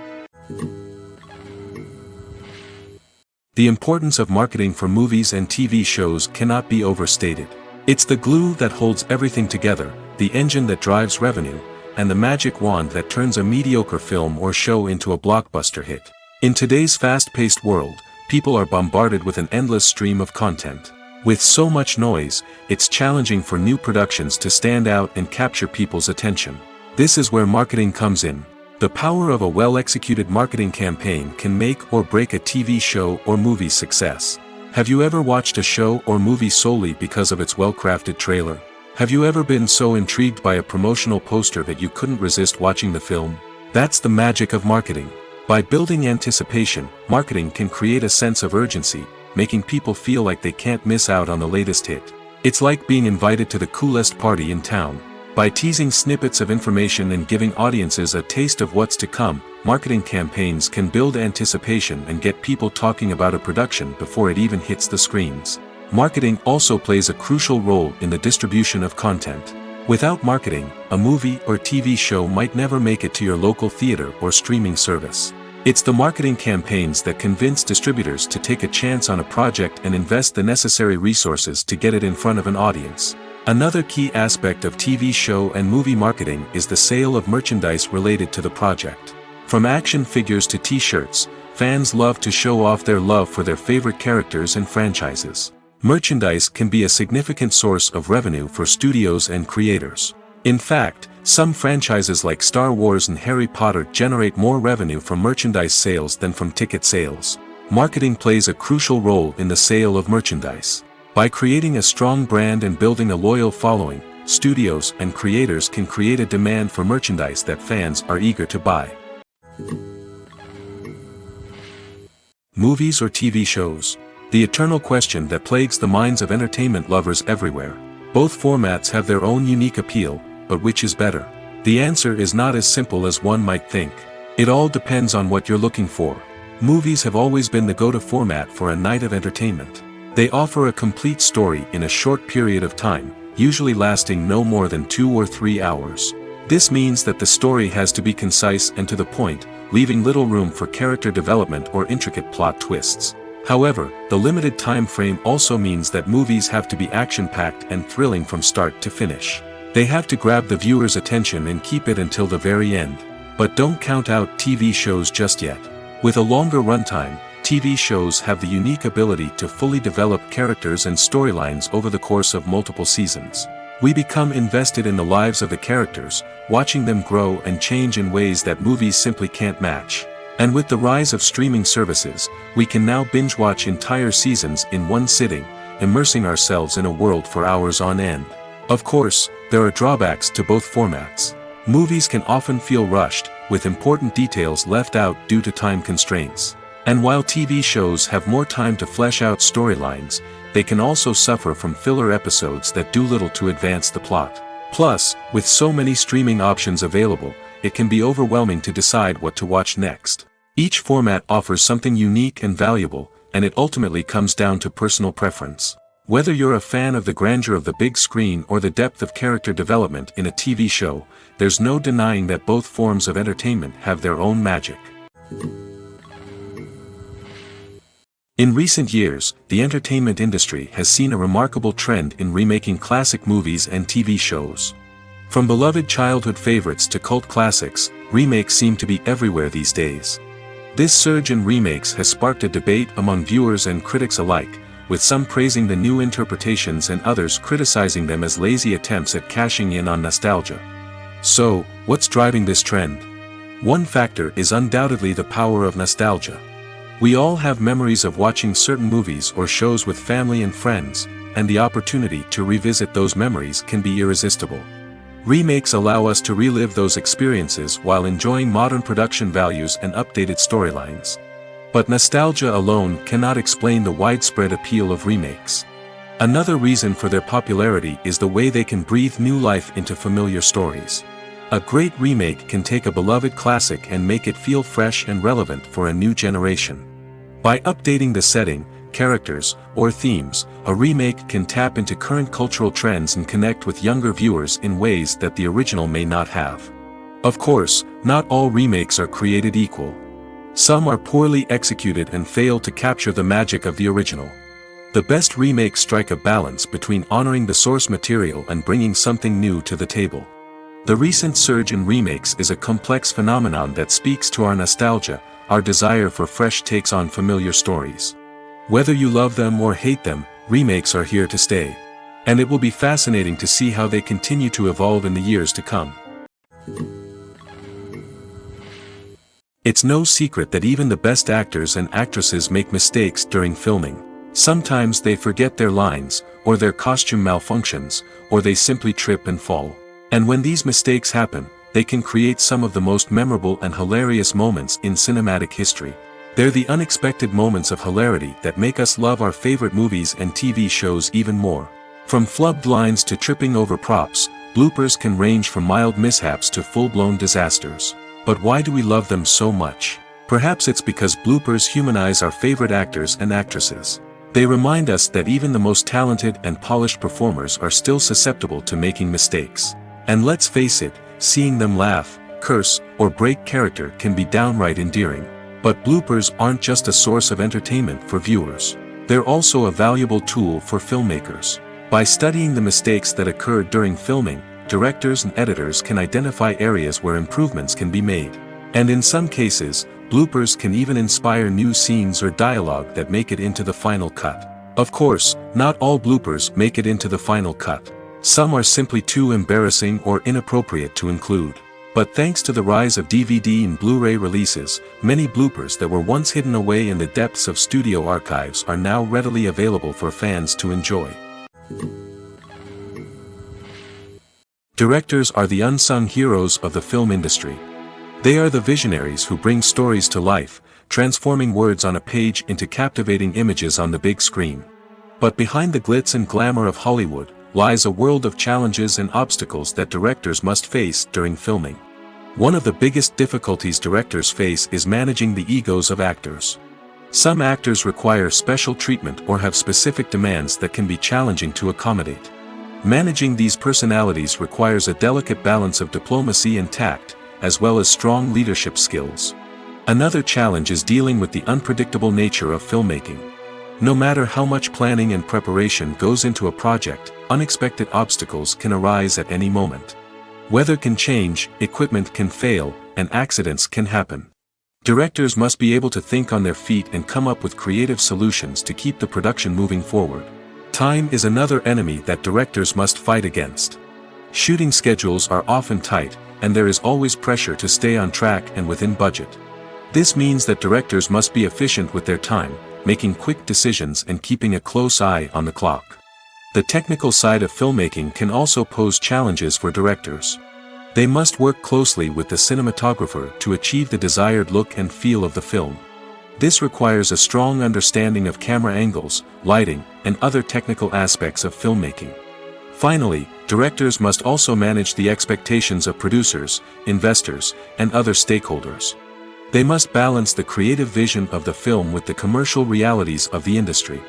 The importance of marketing for movies and TV shows cannot be overstated. It's the glue that holds everything together, the engine that drives revenue, and the magic wand that turns a mediocre film or show into a blockbuster hit. In today's fast-paced world, people are bombarded with an endless stream of content. With so much noise, it's challenging for new productions to stand out and capture people's attention. This is where marketing comes in. The power of a well-executed marketing campaign can make or break a TV show or movie's success. Have you ever watched a show or movie solely because of its well-crafted trailer? Have you ever been so intrigued by a promotional poster that you couldn't resist watching the film? That's the magic of marketing. By building anticipation, marketing can create a sense of urgency, making people feel like they can't miss out on the latest hit. It's like being invited to the coolest party in town. By teasing snippets of information and giving audiences a taste of what's to come, marketing campaigns can build anticipation and get people talking about a production before it even hits the screens. Marketing also plays a crucial role in the distribution of content. Without marketing, a movie or TV show might never make it to your local theater or streaming service. It's the marketing campaigns that convince distributors to take a chance on a project and invest the necessary resources to get it in front of an audience. Another key aspect of TV show and movie marketing is the sale of merchandise related to the project. From action figures to t-shirts, fans love to show off their love for their favorite characters and franchises. Merchandise can be a significant source of revenue for studios and creators. In fact, some franchises like Star Wars and Harry Potter generate more revenue from merchandise sales than from ticket sales. Marketing plays a crucial role in the sale of merchandise. By creating a strong brand and building a loyal following, studios and creators can create a demand for merchandise that fans are eager to buy. Movies or TV shows? The eternal question that plagues the minds of entertainment lovers everywhere. Both formats have their own unique appeal, but which is better? The answer is not as simple as one might think. It all depends on what you're looking for. Movies have always been the go-to format for a night of entertainment. They offer a complete story in a short period of time, usually lasting no more than 2 or 3 hours. This means that the story has to be concise and to the point, leaving little room for character development or intricate plot twists. However, the limited time frame also means that movies have to be action-packed and thrilling from start to finish. They have to grab the viewer's attention and keep it until the very end. But don't count out TV shows just yet. With a longer runtime, TV shows have the unique ability to fully develop characters and storylines over the course of multiple seasons. We become invested in the lives of the characters, watching them grow and change in ways that movies simply can't match. And with the rise of streaming services, we can now binge-watch entire seasons in one sitting, immersing ourselves in a world for hours on end. Of course, there are drawbacks to both formats. Movies can often feel rushed, with important details left out due to time constraints. And while TV shows have more time to flesh out storylines, they can also suffer from filler episodes that do little to advance the plot. Plus, with so many streaming options available, it can be overwhelming to decide what to watch next. Each format offers something unique and valuable, and it ultimately comes down to personal preference. Whether you're a fan of the grandeur of the big screen or the depth of character development in a TV show, there's no denying that both forms of entertainment have their own magic. In recent years, the entertainment industry has seen a remarkable trend in remaking classic movies and TV shows. From beloved childhood favorites to cult classics, remakes seem to be everywhere these days. This surge in remakes has sparked a debate among viewers and critics alike, with some praising the new interpretations and others criticizing them as lazy attempts at cashing in on nostalgia. So, what's driving this trend? One factor is undoubtedly the power of nostalgia. We all have memories of watching certain movies or shows with family and friends, and the opportunity to revisit those memories can be irresistible. Remakes allow us to relive those experiences while enjoying modern production values and updated storylines. But nostalgia alone cannot explain the widespread appeal of remakes. Another reason for their popularity is the way they can breathe new life into familiar stories. A great remake can take a beloved classic and make it feel fresh and relevant for a new generation. By updating the setting, characters, or themes, a remake can tap into current cultural trends and connect with younger viewers in ways that the original may not have. Of course, not all remakes are created equal. Some are poorly executed and fail to capture the magic of the original. The best remakes strike a balance between honoring the source material and bringing something new to the table. The recent surge in remakes is a complex phenomenon that speaks to our nostalgia, our desire for fresh takes on familiar stories. Whether you love them or hate them, remakes are here to stay. And it will be fascinating to see how they continue to evolve in the years to come. It's no secret that even the best actors and actresses make mistakes during filming. Sometimes they forget their lines, or their costume malfunctions, or they simply trip and fall. And when these mistakes happen, they can create some of the most memorable and hilarious moments in cinematic history. They're the unexpected moments of hilarity that make us love our favorite movies and TV shows even more. From flubbed lines to tripping over props, bloopers can range from mild mishaps to full-blown disasters. But why do we love them so much? Perhaps it's because bloopers humanize our favorite actors and actresses. They remind us that even the most talented and polished performers are still susceptible to making mistakes. And let's face it, seeing them laugh, curse, or break character can be downright endearing. But bloopers aren't just a source of entertainment for viewers. They're also a valuable tool for filmmakers. By studying the mistakes that occurred during filming, directors and editors can identify areas where improvements can be made. And in some cases, bloopers can even inspire new scenes or dialogue that make it into the final cut. Of course, not all bloopers make it into the final cut. Some are simply too embarrassing or inappropriate to include. But thanks to the rise of DVD and Blu-ray releases, many bloopers that were once hidden away in the depths of studio archives are now readily available for fans to enjoy. Directors are the unsung heroes of the film industry. They are the visionaries who bring stories to life, transforming words on a page into captivating images on the big screen. But behind the glitz and glamour of Hollywood, lies a world of challenges and obstacles that directors must face during filming. One of the biggest difficulties directors face is managing the egos of actors. Some actors require special treatment or have specific demands that can be challenging to accommodate. Managing these personalities requires a delicate balance of diplomacy and tact, as well as strong leadership skills. Another challenge is dealing with the unpredictable nature of filmmaking. No matter how much planning and preparation goes into a project, unexpected obstacles can arise at any moment. Weather can change, equipment can fail, and accidents can happen. Directors must be able to think on their feet and come up with creative solutions to keep the production moving forward. Time is another enemy that directors must fight against. Shooting schedules are often tight, and there is always pressure to stay on track and within budget. This means that directors must be efficient with their time, making quick decisions and keeping a close eye on the clock. The technical side of filmmaking can also pose challenges for directors. They must work closely with the cinematographer to achieve the desired look and feel of the film. This requires a strong understanding of camera angles, lighting, and other technical aspects of filmmaking. Finally, directors must also manage the expectations of producers, investors, and other stakeholders. They must balance the creative vision of the film with the commercial realities of the industry.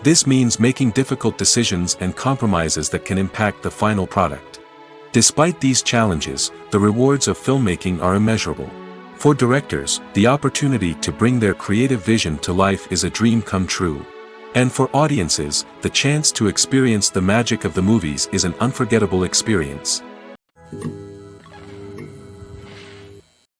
This means making difficult decisions and compromises that can impact the final product. Despite these challenges, the rewards of filmmaking are immeasurable. For directors, the opportunity to bring their creative vision to life is a dream come true. And for audiences, the chance to experience the magic of the movies is an unforgettable experience.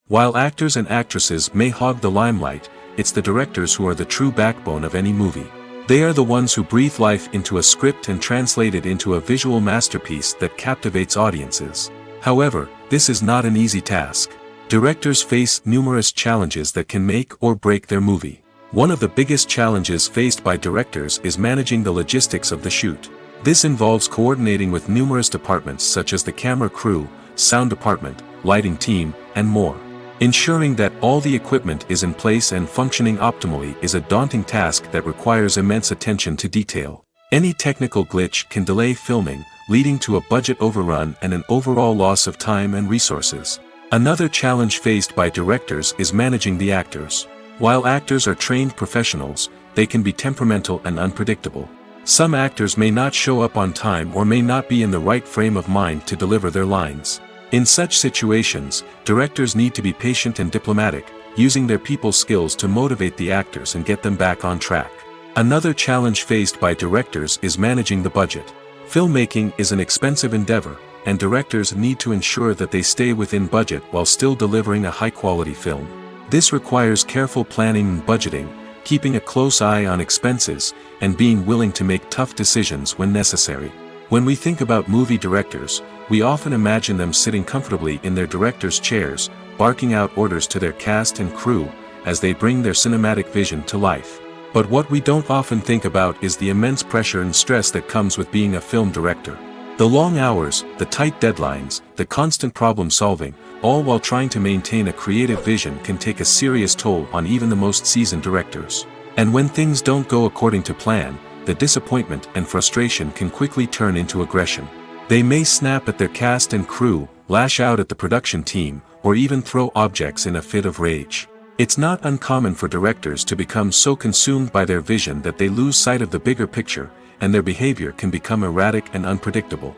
While actors and actresses may hog the limelight, it's the directors who are the true backbone of any movie. They are the ones who breathe life into a script and translate it into a visual masterpiece that captivates audiences. However, this is not an easy task. Directors face numerous challenges that can make or break their movie. One of the biggest challenges faced by directors is managing the logistics of the shoot. This involves coordinating with numerous departments such as the camera crew, sound department, lighting team, and more. Ensuring that all the equipment is in place and functioning optimally is a daunting task that requires immense attention to detail. Any technical glitch can delay filming, leading to a budget overrun and an overall loss of time and resources. Another challenge faced by directors is managing the actors. While actors are trained professionals, they can be temperamental and unpredictable. Some actors may not show up on time or may not be in the right frame of mind to deliver their lines. In such situations, directors need to be patient and diplomatic, using their people skills to motivate the actors and get them back on track. Another challenge faced by directors is managing the budget. Filmmaking is an expensive endeavor, and directors need to ensure that they stay within budget while still delivering a high-quality film. This requires careful planning and budgeting, keeping a close eye on expenses, and being willing to make tough decisions when necessary. When we think about movie directors, we often imagine them sitting comfortably in their director's chairs, barking out orders to their cast and crew, as they bring their cinematic vision to life. But what we don't often think about is the immense pressure and stress that comes with being a film director. The long hours, the tight deadlines, the constant problem solving, all while trying to maintain a creative vision can take a serious toll on even the most seasoned directors. And when things don't go according to plan, the disappointment and frustration can quickly turn into aggression. They may snap at their cast and crew, lash out at the production team, or even throw objects in a fit of rage. It's not uncommon for directors to become so consumed by their vision that they lose sight of the bigger picture, and their behavior can become erratic and unpredictable.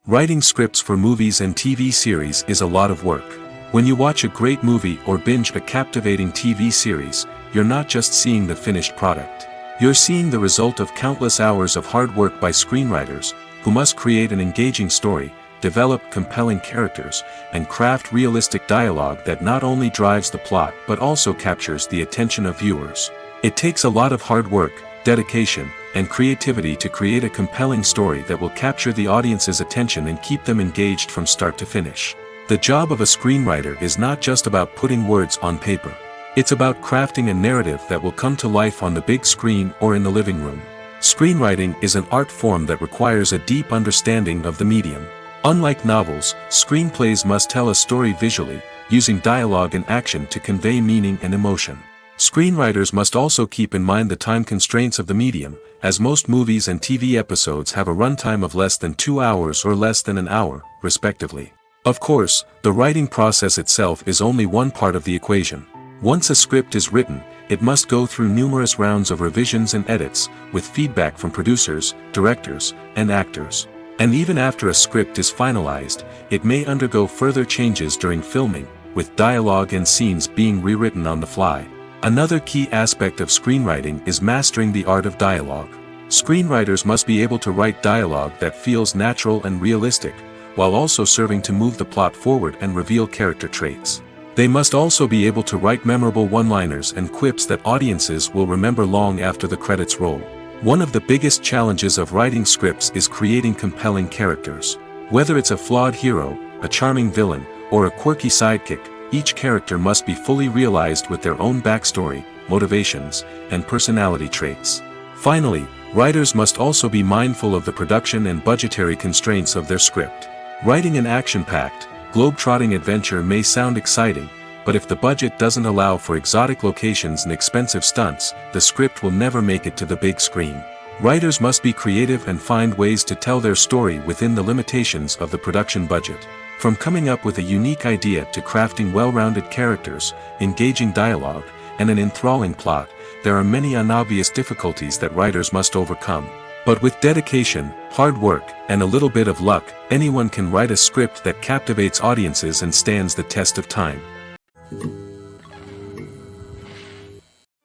Writing scripts for movies and TV series is a lot of work. When you watch a great movie or binge a captivating TV series, you're not just seeing the finished product. You're seeing the result of countless hours of hard work by screenwriters, who must create an engaging story, develop compelling characters, and craft realistic dialogue that not only drives the plot but also captures the attention of viewers. It takes a lot of hard work, dedication, and creativity to create a compelling story that will capture the audience's attention and keep them engaged from start to finish. The job of a screenwriter is not just about putting words on paper. It's about crafting a narrative that will come to life on the big screen or in the living room. Screenwriting is an art form that requires a deep understanding of the medium. Unlike novels, screenplays must tell a story visually, using dialogue and action to convey meaning and emotion. Screenwriters must also keep in mind the time constraints of the medium, as most movies and TV episodes have a runtime of less than 2 hours or less than an hour, respectively. Of course, the writing process itself is only one part of the equation. Once a script is written, it must go through numerous rounds of revisions and edits, with feedback from producers, directors, and actors. And even after a script is finalized, it may undergo further changes during filming, with dialogue and scenes being rewritten on the fly. Another key aspect of screenwriting is mastering the art of dialogue. Screenwriters must be able to write dialogue that feels natural and realistic, while also serving to move the plot forward and reveal character traits. They must also be able to write memorable one-liners and quips that audiences will remember long after the credits roll. One of the biggest challenges of writing scripts is creating compelling characters. Whether it's a flawed hero, a charming villain, or a quirky sidekick, each character must be fully realized with their own backstory, motivations, and personality traits. Finally, writers must also be mindful of the production and budgetary constraints of their script. Writing an action-packed, globe-trotting adventure may sound exciting, but if the budget doesn't allow for exotic locations and expensive stunts, the script will never make it to the big screen. Writers must be creative and find ways to tell their story within the limitations of the production budget. From coming up with a unique idea to crafting well-rounded characters, engaging dialogue, and an enthralling plot, there are many unobvious difficulties that writers must overcome. But with dedication, hard work, and a little bit of luck, anyone can write a script that captivates audiences and stands the test of time.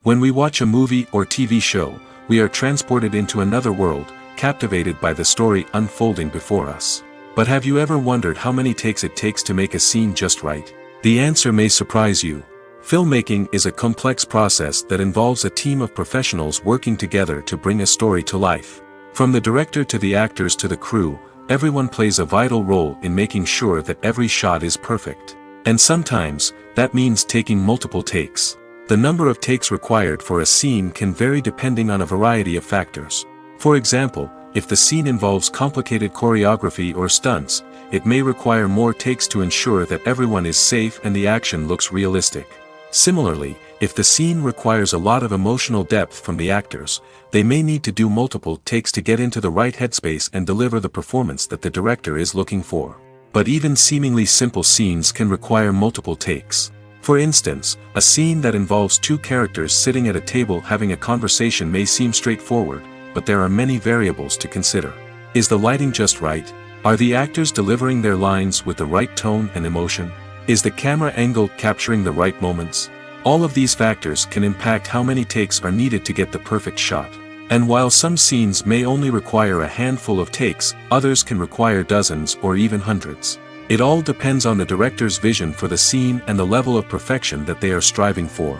When we watch a movie or TV show, we are transported into another world, captivated by the story unfolding before us. But have you ever wondered how many takes it takes to make a scene just right? The answer may surprise you. Filmmaking is a complex process that involves a team of professionals working together to bring a story to life. From the director to the actors to the crew, Everyone plays a vital role in making sure that every shot is perfect. And sometimes, that means taking multiple takes. The number of takes required for a scene can vary depending on a variety of factors. For example, if the scene involves complicated choreography or stunts, it may require more takes to ensure that everyone is safe and the action looks realistic. Similarly, if the scene requires a lot of emotional depth from the actors, they may need to do multiple takes to get into the right headspace and deliver the performance that the director is looking for. But even seemingly simple scenes can require multiple takes. For instance, a scene that involves two characters sitting at a table having a conversation may seem straightforward, but there are many variables to consider. Is the lighting just right? Are the actors delivering their lines with the right tone and emotion? Is the camera angle capturing the right moments? All of these factors can impact how many takes are needed to get the perfect shot. And while some scenes may only require a handful of takes, others can require dozens or even hundreds. It all depends on the director's vision for the scene and the level of perfection that they are striving for.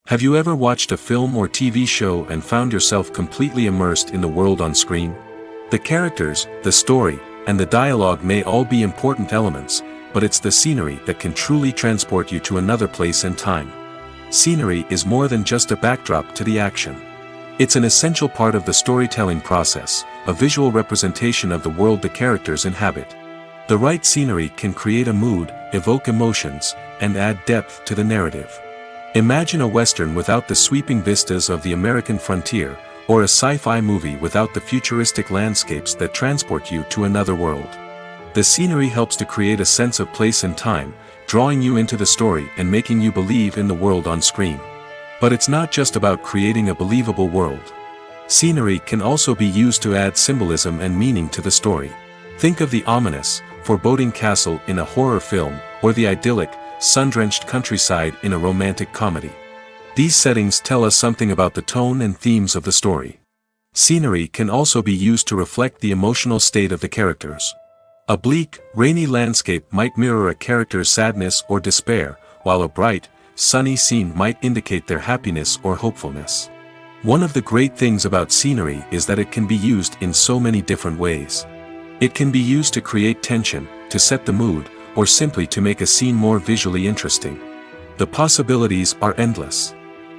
Have you ever watched a film or TV show and found yourself completely immersed in the world on screen? The characters, the story, and the dialogue may all be important elements, but it's the scenery that can truly transport you to another place and time. Scenery is more than just a backdrop to the action. It's an essential part of the storytelling process, a visual representation of the world the characters inhabit. The right scenery can create a mood, evoke emotions, and add depth to the narrative. Imagine a Western without the sweeping vistas of the American frontier, or a sci-fi movie without the futuristic landscapes that transport you to another world. The scenery helps to create a sense of place and time, drawing you into the story and making you believe in the world on screen. But it's not just about creating a believable world. Scenery can also be used to add symbolism and meaning to the story. Think of the ominous, foreboding castle in a horror film, or the idyllic, sun-drenched countryside in a romantic comedy. These settings tell us something about the tone and themes of the story. Scenery can also be used to reflect the emotional state of the characters. A bleak, rainy landscape might mirror a character's sadness or despair, while a bright, sunny scene might indicate their happiness or hopefulness. One of the great things about scenery is that it can be used in so many different ways. It can be used to create tension, to set the mood, or simply to make a scene more visually interesting. The possibilities are endless.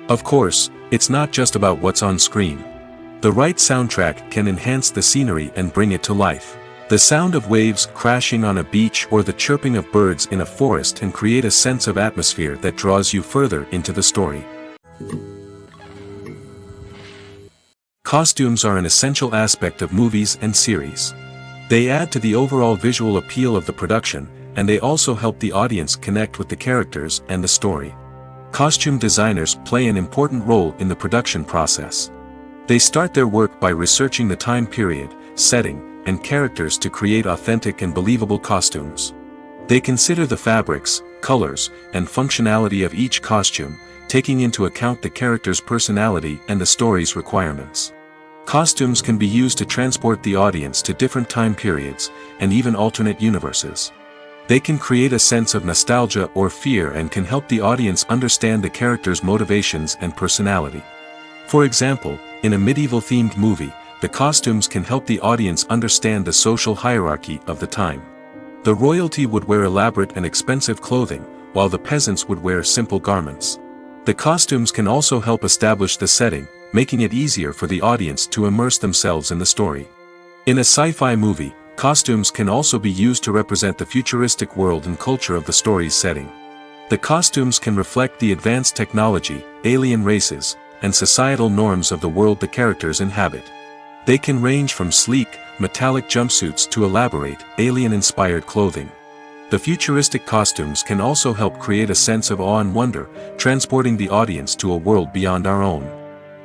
Of course, it's not just about what's on screen. The right soundtrack can enhance the scenery and bring it to life. The sound of waves crashing on a beach or the chirping of birds in a forest can create a sense of atmosphere that draws you further into the story. Costumes are an essential aspect of movies and series. They add to the overall visual appeal of the production, and they also help the audience connect with the characters and the story. Costume designers play an important role in the production process. They start their work by researching the time period, setting, and characters to create authentic and believable costumes. They consider the fabrics, colors, and functionality of each costume, taking into account the character's personality and the story's requirements. Costumes can be used to transport the audience to different time periods, and even alternate universes. They can create a sense of nostalgia or fear and can help the audience understand the character's motivations and personality. For example, in a medieval-themed movie, the costumes can help the audience understand the social hierarchy of the time. The royalty would wear elaborate and expensive clothing, while the peasants would wear simple garments. The costumes can also help establish the setting, making it easier for the audience to immerse themselves in the story. In a sci-fi movie, costumes can also be used to represent the futuristic world and culture of the story's setting. The costumes can reflect the advanced technology, alien races, and societal norms of the world the characters inhabit. They can range from sleek, metallic jumpsuits to elaborate, alien-inspired clothing. The futuristic costumes can also help create a sense of awe and wonder, transporting the audience to a world beyond our own.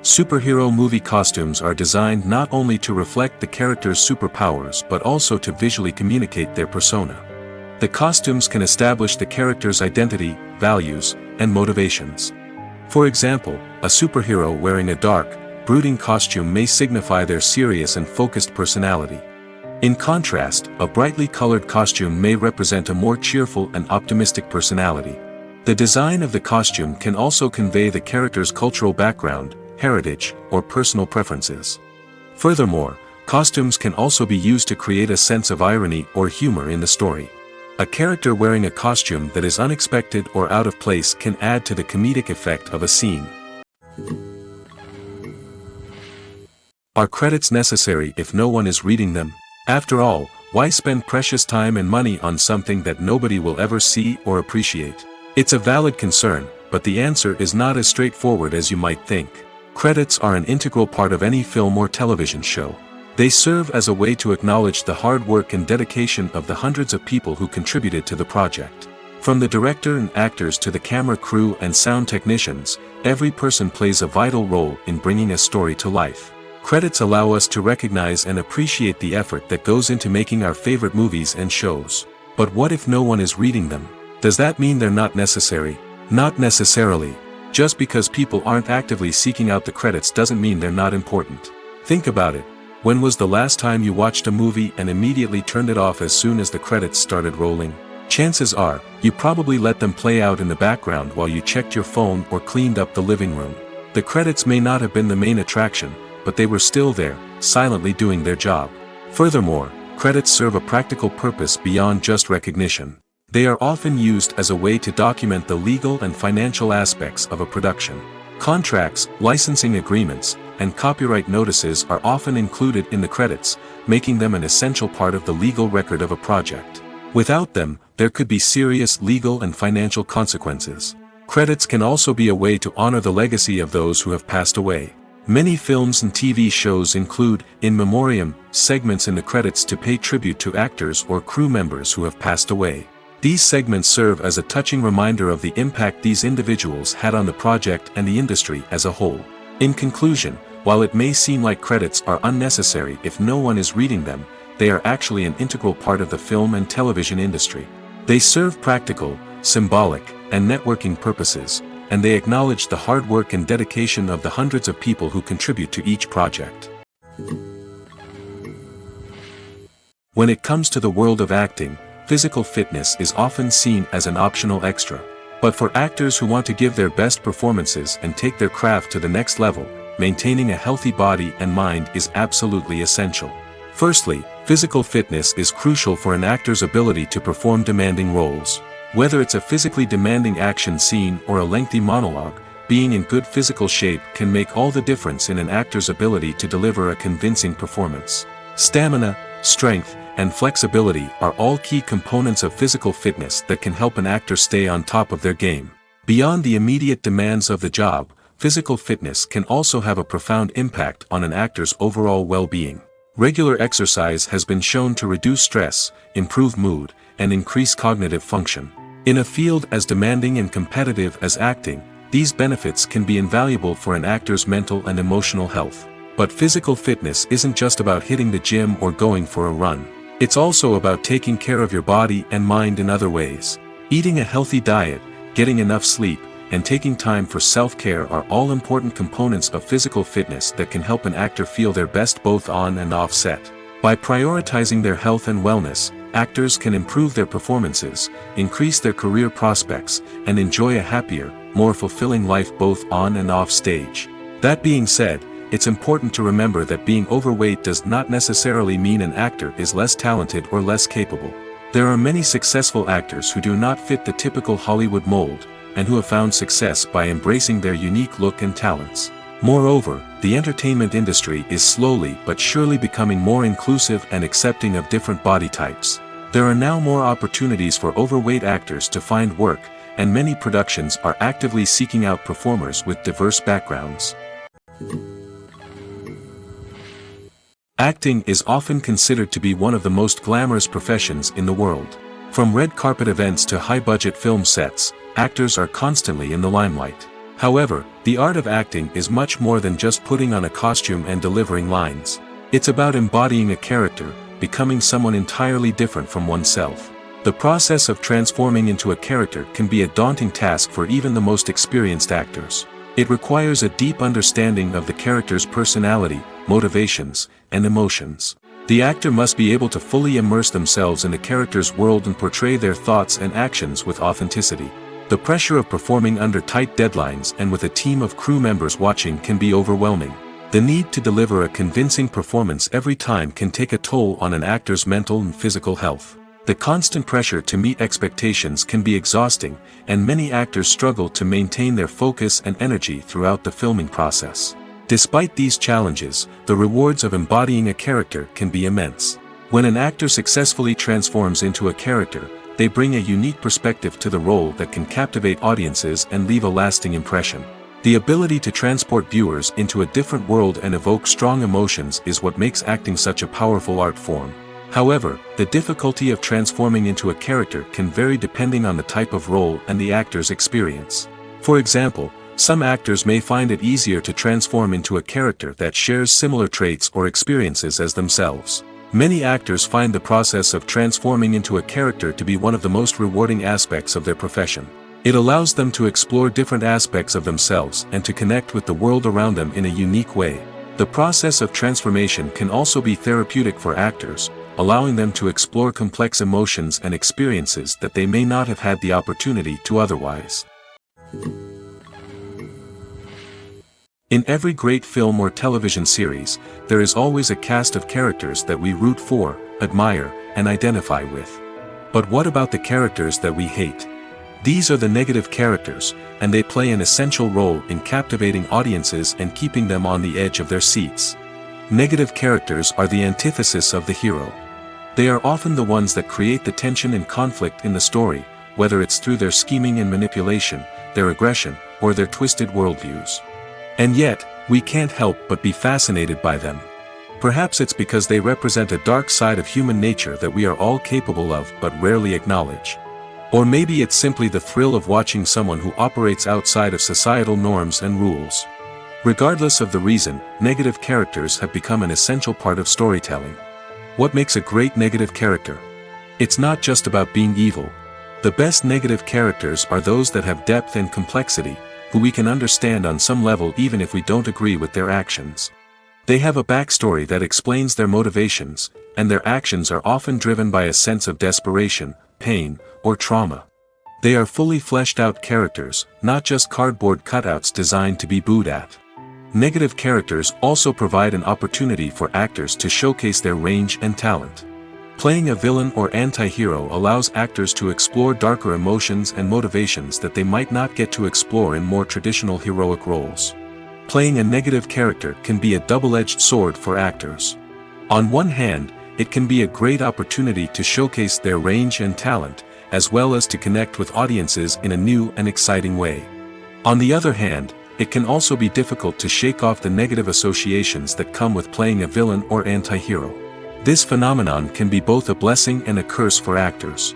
Superhero movie costumes are designed not only to reflect the character's superpowers but also to visually communicate their persona. The costumes can establish the character's identity, values, and motivations. For example, a superhero wearing a dark, brooding costume may signify their serious and focused personality. In contrast, a brightly colored costume may represent a more cheerful and optimistic personality. The design of the costume can also convey the character's cultural background, heritage, or personal preferences. Furthermore, costumes can also be used to create a sense of irony or humor in the story. A character wearing a costume that is unexpected or out of place can add to the comedic effect of a scene. Are credits necessary if no one is reading them? After all, why spend precious time and money on something that nobody will ever see or appreciate? It's a valid concern, but the answer is not as straightforward as you might think. Credits are an integral part of any film or television show. They serve as a way to acknowledge the hard work and dedication of the hundreds of people who contributed to the project. From the director and actors to the camera crew and sound technicians, every person plays a vital role in bringing a story to life. Credits allow us to recognize and appreciate the effort that goes into making our favorite movies and shows. But what if no one is reading them? Does that mean they're not necessary? Not necessarily. Just because people aren't actively seeking out the credits doesn't mean they're not important. Think about it. When was the last time you watched a movie and immediately turned it off as soon as the credits started rolling? Chances are, you probably let them play out in the background while you checked your phone or cleaned up the living room. The credits may not have been the main attraction, but they were still there, silently doing their job. Furthermore, credits serve a practical purpose beyond just recognition. They are often used as a way to document the legal and financial aspects of a production. Contracts, licensing agreements, and copyright notices are often included in the credits, making them an essential part of the legal record of a project. Without them, there could be serious legal and financial consequences. Credits can also be a way to honor the legacy of those who have passed away. Many films and TV shows include, in memoriam, segments in the credits to pay tribute to actors or crew members who have passed away. These segments serve as a touching reminder of the impact these individuals had on the project and the industry as a whole. In conclusion, while it may seem like credits are unnecessary if no one is reading them, they are actually an integral part of the film and television industry. They serve practical, symbolic, and networking purposes, and they acknowledge the hard work and dedication of the hundreds of people who contribute to each project. When it comes to the world of acting, physical fitness is often seen as an optional extra. But for actors who want to give their best performances and take their craft to the next level, maintaining a healthy body and mind is absolutely essential. Firstly, physical fitness is crucial for an actor's ability to perform demanding roles. Whether it's a physically demanding action scene or a lengthy monologue, being in good physical shape can make all the difference in an actor's ability to deliver a convincing performance. Stamina, strength, and flexibility are all key components of physical fitness that can help an actor stay on top of their game. Beyond the immediate demands of the job, physical fitness can also have a profound impact on an actor's overall well-being. Regular exercise has been shown to reduce stress, improve mood, and increase cognitive function. In a field as demanding and competitive as acting, these benefits can be invaluable for an actor's mental and emotional health. But physical fitness isn't just about hitting the gym or going for a run. It's also about taking care of your body and mind in other ways. Eating a healthy diet, getting enough sleep, and taking time for self-care are all important components of physical fitness that can help an actor feel their best both on and off set. By prioritizing their health and wellness, actors can improve their performances, increase their career prospects, and enjoy a happier, more fulfilling life both on and off stage. That being said, it's important to remember that being overweight does not necessarily mean an actor is less talented or less capable. There are many successful actors who do not fit the typical Hollywood mold, and who have found success by embracing their unique look and talents. Moreover, the entertainment industry is slowly but surely becoming more inclusive and accepting of different body types. There are now more opportunities for overweight actors to find work, and many productions are actively seeking out performers with diverse backgrounds. Acting is often considered to be one of the most glamorous professions in the world. From red carpet events to high-budget film sets, actors are constantly in the limelight. However, the art of acting is much more than just putting on a costume and delivering lines. It's about embodying a character, becoming someone entirely different from oneself. The process of transforming into a character can be a daunting task for even the most experienced actors. It requires a deep understanding of the character's personality, motivations, and emotions. The actor must be able to fully immerse themselves in the character's world and portray their thoughts and actions with authenticity. The pressure of performing under tight deadlines and with a team of crew members watching can be overwhelming. The need to deliver a convincing performance every time can take a toll on an actor's mental and physical health. The constant pressure to meet expectations can be exhausting, and many actors struggle to maintain their focus and energy throughout the filming process. Despite these challenges, the rewards of embodying a character can be immense. When an actor successfully transforms into a character, they bring a unique perspective to the role that can captivate audiences and leave a lasting impression. The ability to transport viewers into a different world and evoke strong emotions is what makes acting such a powerful art form. However, the difficulty of transforming into a character can vary depending on the type of role and the actor's experience. For example, some actors may find it easier to transform into a character that shares similar traits or experiences as themselves. Many actors find the process of transforming into a character to be one of the most rewarding aspects of their profession. It allows them to explore different aspects of themselves and to connect with the world around them in a unique way. The process of transformation can also be therapeutic for actors, allowing them to explore complex emotions and experiences that they may not have had the opportunity to otherwise. In every great film or television series, there is always a cast of characters that we root for, admire, and identify with. But what about the characters that we hate? These are the negative characters, and they play an essential role in captivating audiences and keeping them on the edge of their seats. Negative characters are the antithesis of the hero. They are often the ones that create the tension and conflict in the story, whether it's through their scheming and manipulation, their aggression, or their twisted worldviews. And yet, we can't help but be fascinated by them. Perhaps it's because they represent a dark side of human nature that we are all capable of but rarely acknowledge. Or maybe it's simply the thrill of watching someone who operates outside of societal norms and rules. Regardless of the reason, negative characters have become an essential part of storytelling. What makes a great negative character? It's not just about being evil. The best negative characters are those that have depth and complexity, who we can understand on some level even if we don't agree with their actions. They have a backstory that explains their motivations, and their actions are often driven by a sense of desperation, pain, or trauma. They are fully fleshed out characters, not just cardboard cutouts designed to be booed at. Negative characters also provide an opportunity for actors to showcase their range and talent. Playing a villain or anti-hero allows actors to explore darker emotions and motivations that they might not get to explore in more traditional heroic roles. Playing a negative character can be a double-edged sword for actors. On one hand, it can be a great opportunity to showcase their range and talent, as well as to connect with audiences in a new and exciting way. On the other hand, it can also be difficult to shake off the negative associations that come with playing a villain or anti-hero. This phenomenon can be both a blessing and a curse for actors.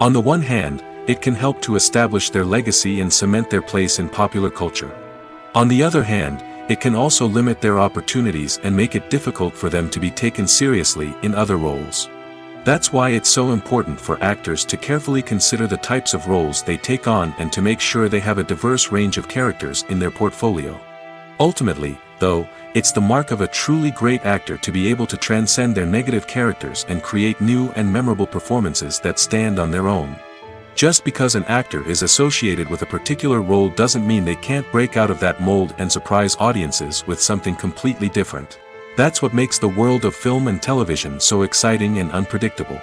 On the one hand, it can help to establish their legacy and cement their place in popular culture. On the other hand, it can also limit their opportunities and make it difficult for them to be taken seriously in other roles. That's why it's so important for actors to carefully consider the types of roles they take on and to make sure they have a diverse range of characters in their portfolio. Ultimately, though, it's the mark of a truly great actor to be able to transcend their negative characters and create new and memorable performances that stand on their own. Just because an actor is associated with a particular role doesn't mean they can't break out of that mold and surprise audiences with something completely different. That's what makes the world of film and television so exciting and unpredictable.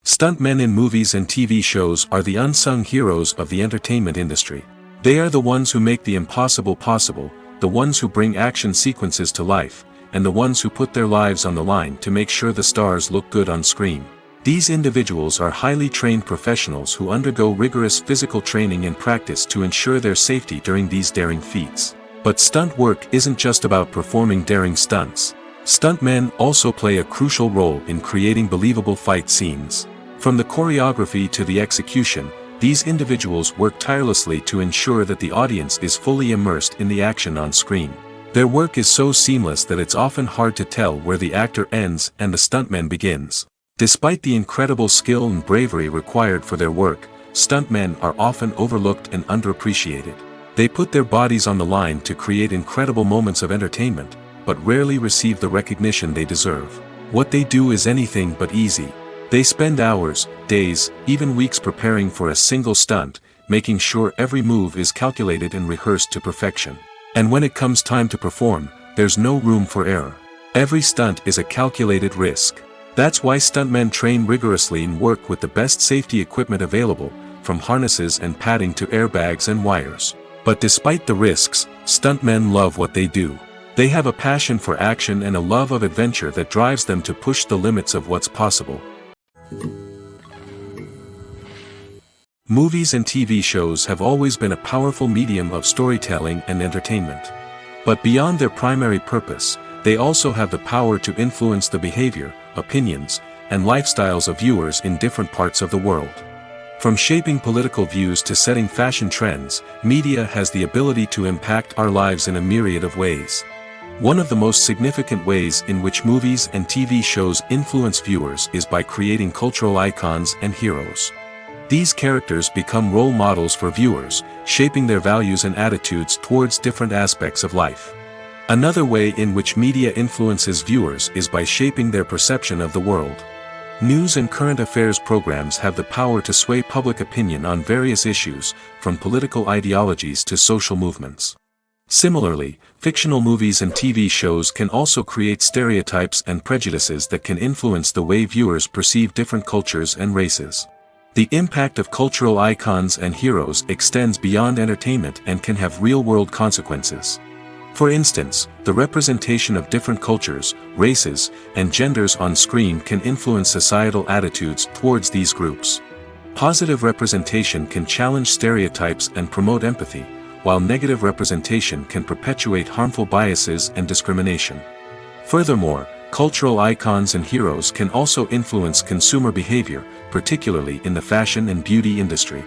Stuntmen in movies and TV shows are the unsung heroes of the entertainment industry. They are the ones who make the impossible possible, the ones who bring action sequences to life, and the ones who put their lives on the line to make sure the stars look good on screen. These individuals are highly trained professionals who undergo rigorous physical training and practice to ensure their safety during these daring feats. But stunt work isn't just about performing daring stunts. Stuntmen also play a crucial role in creating believable fight scenes. From the choreography to the execution, these individuals work tirelessly to ensure that the audience is fully immersed in the action on screen. Their work is so seamless that it's often hard to tell where the actor ends and the stuntman begins. Despite the incredible skill and bravery required for their work, stuntmen are often overlooked and underappreciated. They put their bodies on the line to create incredible moments of entertainment, but rarely receive the recognition they deserve. What they do is anything but easy. They spend hours, days, even weeks preparing for a single stunt, making sure every move is calculated and rehearsed to perfection. And when it comes time to perform, there's no room for error. Every stunt is a calculated risk. That's why stuntmen train rigorously and work with the best safety equipment available, from harnesses and padding to airbags and wires. But despite the risks, stuntmen love what they do. They have a passion for action and a love of adventure that drives them to push the limits of what's possible. Movies and TV shows have always been a powerful medium of storytelling and entertainment. But beyond their primary purpose, they also have the power to influence the behavior, opinions, and lifestyles of viewers in different parts of the world. From shaping political views to setting fashion trends, media has the ability to impact our lives in a myriad of ways. One of the most significant ways in which movies and TV shows influence viewers is by creating cultural icons and heroes. These characters become role models for viewers, shaping their values and attitudes towards different aspects of life. Another way in which media influences viewers is by shaping their perception of the world. News and current affairs programs have the power to sway public opinion on various issues, from political ideologies to social movements. Similarly, fictional movies and TV shows can also create stereotypes and prejudices that can influence the way viewers perceive different cultures and races. The impact of cultural icons and heroes extends beyond entertainment and can have real-world consequences. For instance, the representation of different cultures, races, and genders on screen can influence societal attitudes towards these groups. Positive representation can challenge stereotypes and promote empathy, while negative representation can perpetuate harmful biases and discrimination. Furthermore, cultural icons and heroes can also influence consumer behavior, particularly in the fashion and beauty industry.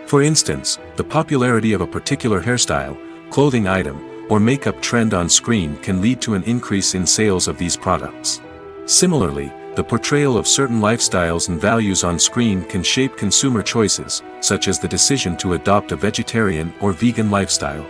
For instance, the popularity of a particular hairstyle, clothing item, or makeup trend on screen can lead to an increase in sales of these products. Similarly, the portrayal of certain lifestyles and values on screen can shape consumer choices, such as the decision to adopt a vegetarian or vegan lifestyle.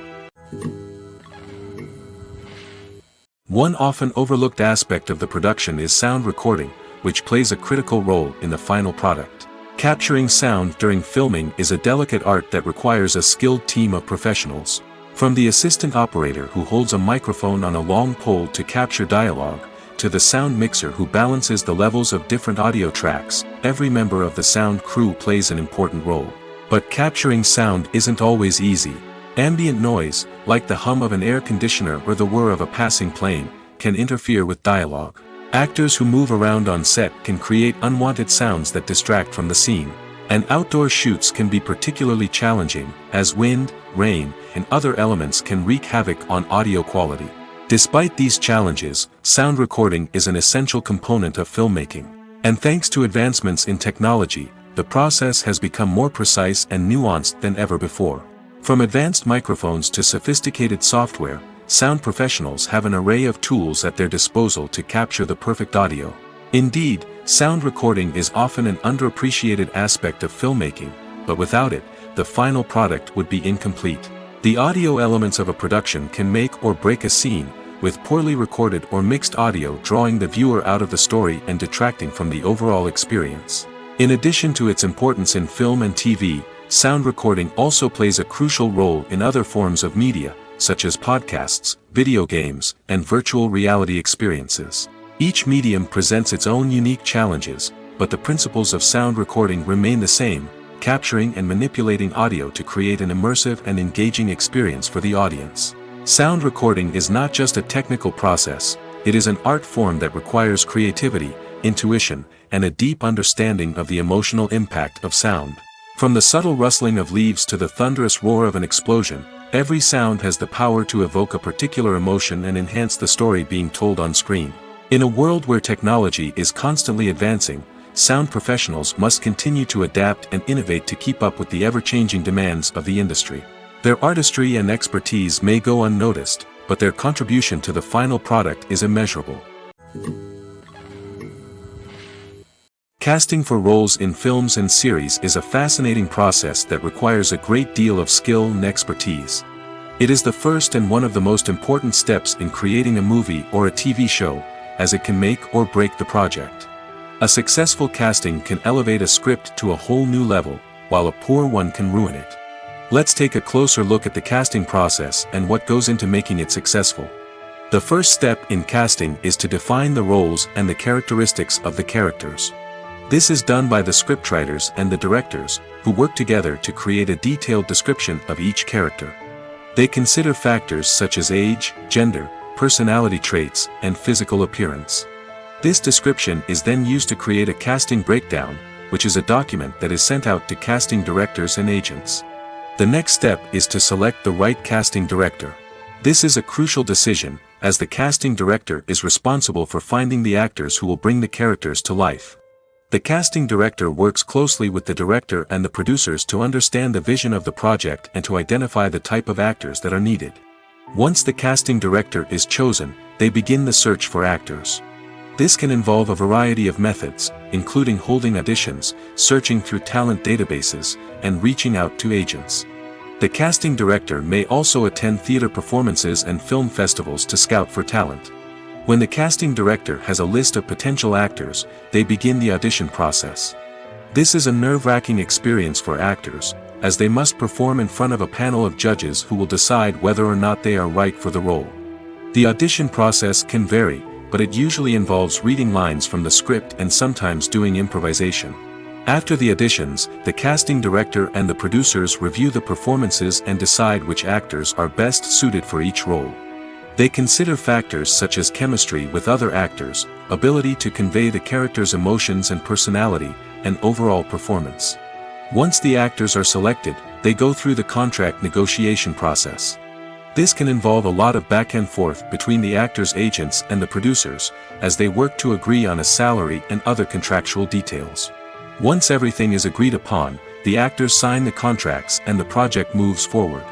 One often overlooked aspect of the production is sound recording, which plays a critical role in the final product. Capturing sound during filming is a delicate art that requires a skilled team of professionals. From the assistant operator who holds a microphone on a long pole to capture dialogue, to the sound mixer who balances the levels of different audio tracks, every member of the sound crew plays an important role. But capturing sound isn't always easy. Ambient noise, like the hum of an air conditioner or the whir of a passing plane, can interfere with dialogue. Actors who move around on set can create unwanted sounds that distract from the scene. And outdoor shoots can be particularly challenging, as wind, rain, and other elements can wreak havoc on audio quality. Despite these challenges, sound recording is an essential component of filmmaking. And thanks to advancements in technology, the process has become more precise and nuanced than ever before. From advanced microphones to sophisticated software, sound professionals have an array of tools at their disposal to capture the perfect audio. Indeed, sound recording is often an underappreciated aspect of filmmaking, but without it, the final product would be incomplete. The audio elements of a production can make or break a scene, with poorly recorded or mixed audio drawing the viewer out of the story and detracting from the overall experience. In addition to its importance in film and TV, sound recording also plays a crucial role in other forms of media, such as podcasts, video games, and virtual reality experiences. Each medium presents its own unique challenges, but the principles of sound recording remain the same, capturing and manipulating audio to create an immersive and engaging experience for the audience. Sound recording is not just a technical process, it is an art form that requires creativity, intuition, and a deep understanding of the emotional impact of sound. From the subtle rustling of leaves to the thunderous roar of an explosion, every sound has the power to evoke a particular emotion and enhance the story being told on screen. In a world where technology is constantly advancing, sound professionals must continue to adapt and innovate to keep up with the ever-changing demands of the industry. Their artistry and expertise may go unnoticed, but their contribution to the final product is immeasurable. Casting for roles in films and series is a fascinating process that requires a great deal of skill and expertise. It is the first and one of the most important steps in creating a movie or a TV show, as it can make or break the project. A successful casting can elevate a script to a whole new level, while a poor one can ruin it. Let's take a closer look at the casting process and what goes into making it successful. The first step in casting is to define the roles and the characteristics of the characters. This is done by the scriptwriters and the directors, who work together to create a detailed description of each character. They consider factors such as age, gender, personality traits, and physical appearance. This description is then used to create a casting breakdown, which is a document that is sent out to casting directors and agents. The next step is to select the right casting director. This is a crucial decision, as the casting director is responsible for finding the actors who will bring the characters to life. The casting director works closely with the director and the producers to understand the vision of the project and to identify the type of actors that are needed. Once the casting director is chosen, they begin the search for actors. This can involve a variety of methods, including holding auditions, searching through talent databases, and reaching out to agents. The casting director may also attend theater performances and film festivals to scout for talent. When the casting director has a list of potential actors, they begin the audition process. This is a nerve-wracking experience for actors, as they must perform in front of a panel of judges who will decide whether or not they are right for the role. The audition process can vary, but it usually involves reading lines from the script and sometimes doing improvisation. After the auditions, the casting director and the producers review the performances and decide which actors are best suited for each role. They consider factors such as chemistry with other actors, ability to convey the character's emotions and personality, and overall performance. Once the actors are selected, they go through the contract negotiation process. This can involve a lot of back and forth between the actors' agents and the producers, as they work to agree on a salary and other contractual details. Once everything is agreed upon, the actors sign the contracts and the project moves forward.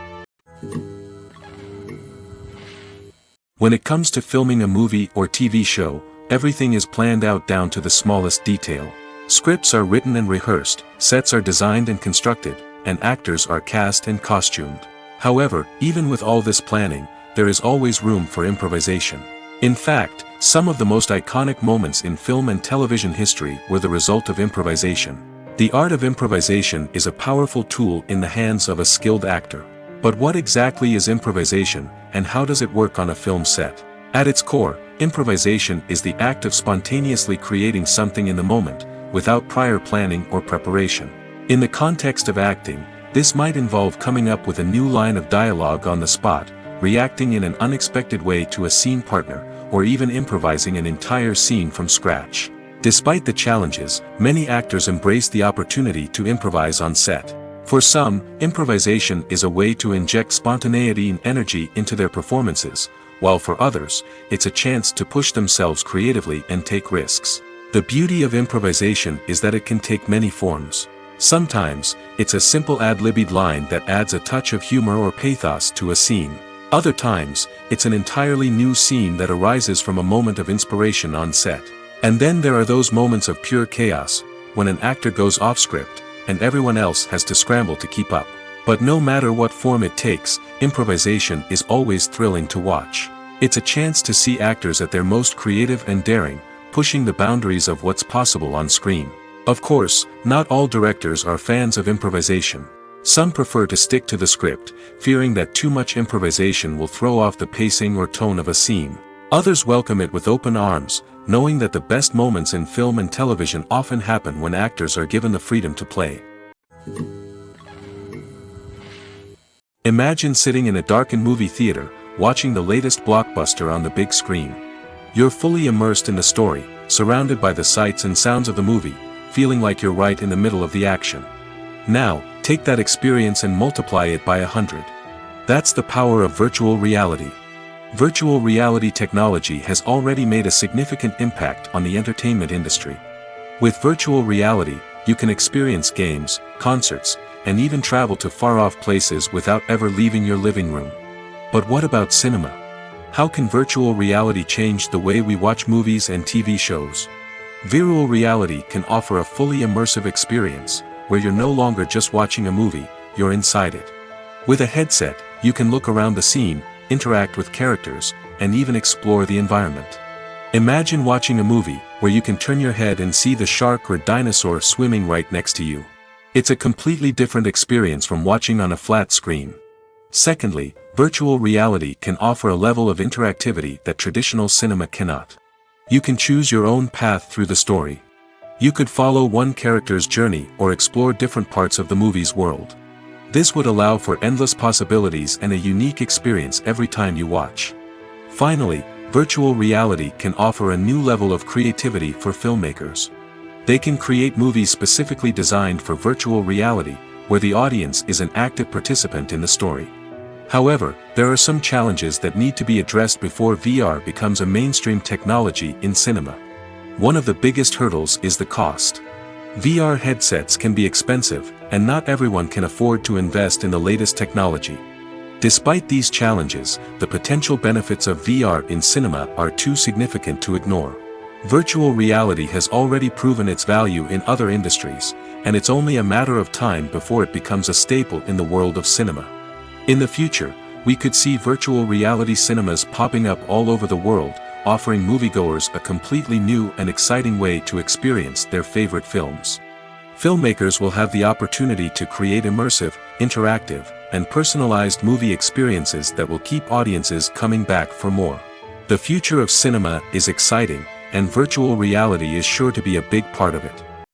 When it comes to filming a movie or TV show, everything is planned out down to the smallest detail. Scripts are written and rehearsed, sets are designed and constructed, and actors are cast and costumed. However, even with all this planning, there is always room for improvisation. In fact, some of the most iconic moments in film and television history were the result of improvisation. The art of improvisation is a powerful tool in the hands of a skilled actor. But what exactly is improvisation, and how does it work on a film set? At its core, improvisation is the act of spontaneously creating something in the moment, without prior planning or preparation. In the context of acting, this might involve coming up with a new line of dialogue on the spot, reacting in an unexpected way to a scene partner, or even improvising an entire scene from scratch. Despite the challenges, many actors embrace the opportunity to improvise on set. For some, improvisation is a way to inject spontaneity and energy into their performances, while for others, it's a chance to push themselves creatively and take risks. The beauty of improvisation is that it can take many forms. Sometimes, it's a simple ad-libbed line that adds a touch of humor or pathos to a scene. Other times, it's an entirely new scene that arises from a moment of inspiration on set. And then there are those moments of pure chaos, when an actor goes off script, and everyone else has to scramble to keep up. But no matter what form it takes, improvisation is always thrilling to watch. It's a chance to see actors at their most creative and daring, pushing the boundaries of what's possible on screen. Of course, not all directors are fans of improvisation. Some prefer to stick to the script, fearing that too much improvisation will throw off the pacing or tone of a scene. Others welcome it with open arms, knowing that the best moments in film and television often happen when actors are given the freedom to play. Imagine sitting in a darkened movie theater, watching the latest blockbuster on the big screen. You're fully immersed in the story, surrounded by the sights and sounds of the movie, feeling like you're right in the middle of the action. Now, take that experience and multiply it by 100. That's the power of virtual reality. Virtual reality technology has already made a significant impact on the entertainment industry. With virtual reality, you can experience games, concerts, and even travel to far-off places without ever leaving your living room. But what about cinema? How can virtual reality change the way we watch movies and TV shows? Virtual reality can offer a fully immersive experience, where you're no longer just watching a movie, you're inside it. With a headset, you can look around the scene, interact with characters, and even explore the environment. Imagine watching a movie where you can turn your head and see the shark or dinosaur swimming right next to you. It's a completely different experience from watching on a flat screen. Secondly, virtual reality can offer a level of interactivity that traditional cinema cannot. You can choose your own path through the story. You could follow one character's journey or explore different parts of the movie's world. This would allow for endless possibilities and a unique experience every time you watch. Finally, virtual reality can offer a new level of creativity for filmmakers. They can create movies specifically designed for virtual reality, where the audience is an active participant in the story. However, there are some challenges that need to be addressed before VR becomes a mainstream technology in cinema. One of the biggest hurdles is the cost. VR headsets can be expensive, and not everyone can afford to invest in the latest technology. Despite these challenges, the potential benefits of VR in cinema are too significant to ignore. Virtual reality has already proven its value in other industries, and it's only a matter of time before it becomes a staple in the world of cinema. In the future, we could see virtual reality cinemas popping up all over the world, offering moviegoers a completely new and exciting way to experience their favorite films. Filmmakers will have the opportunity to create immersive, interactive, and personalized movie experiences that will keep audiences coming back for more. The future of cinema is exciting, and virtual reality is sure to be a big part of it.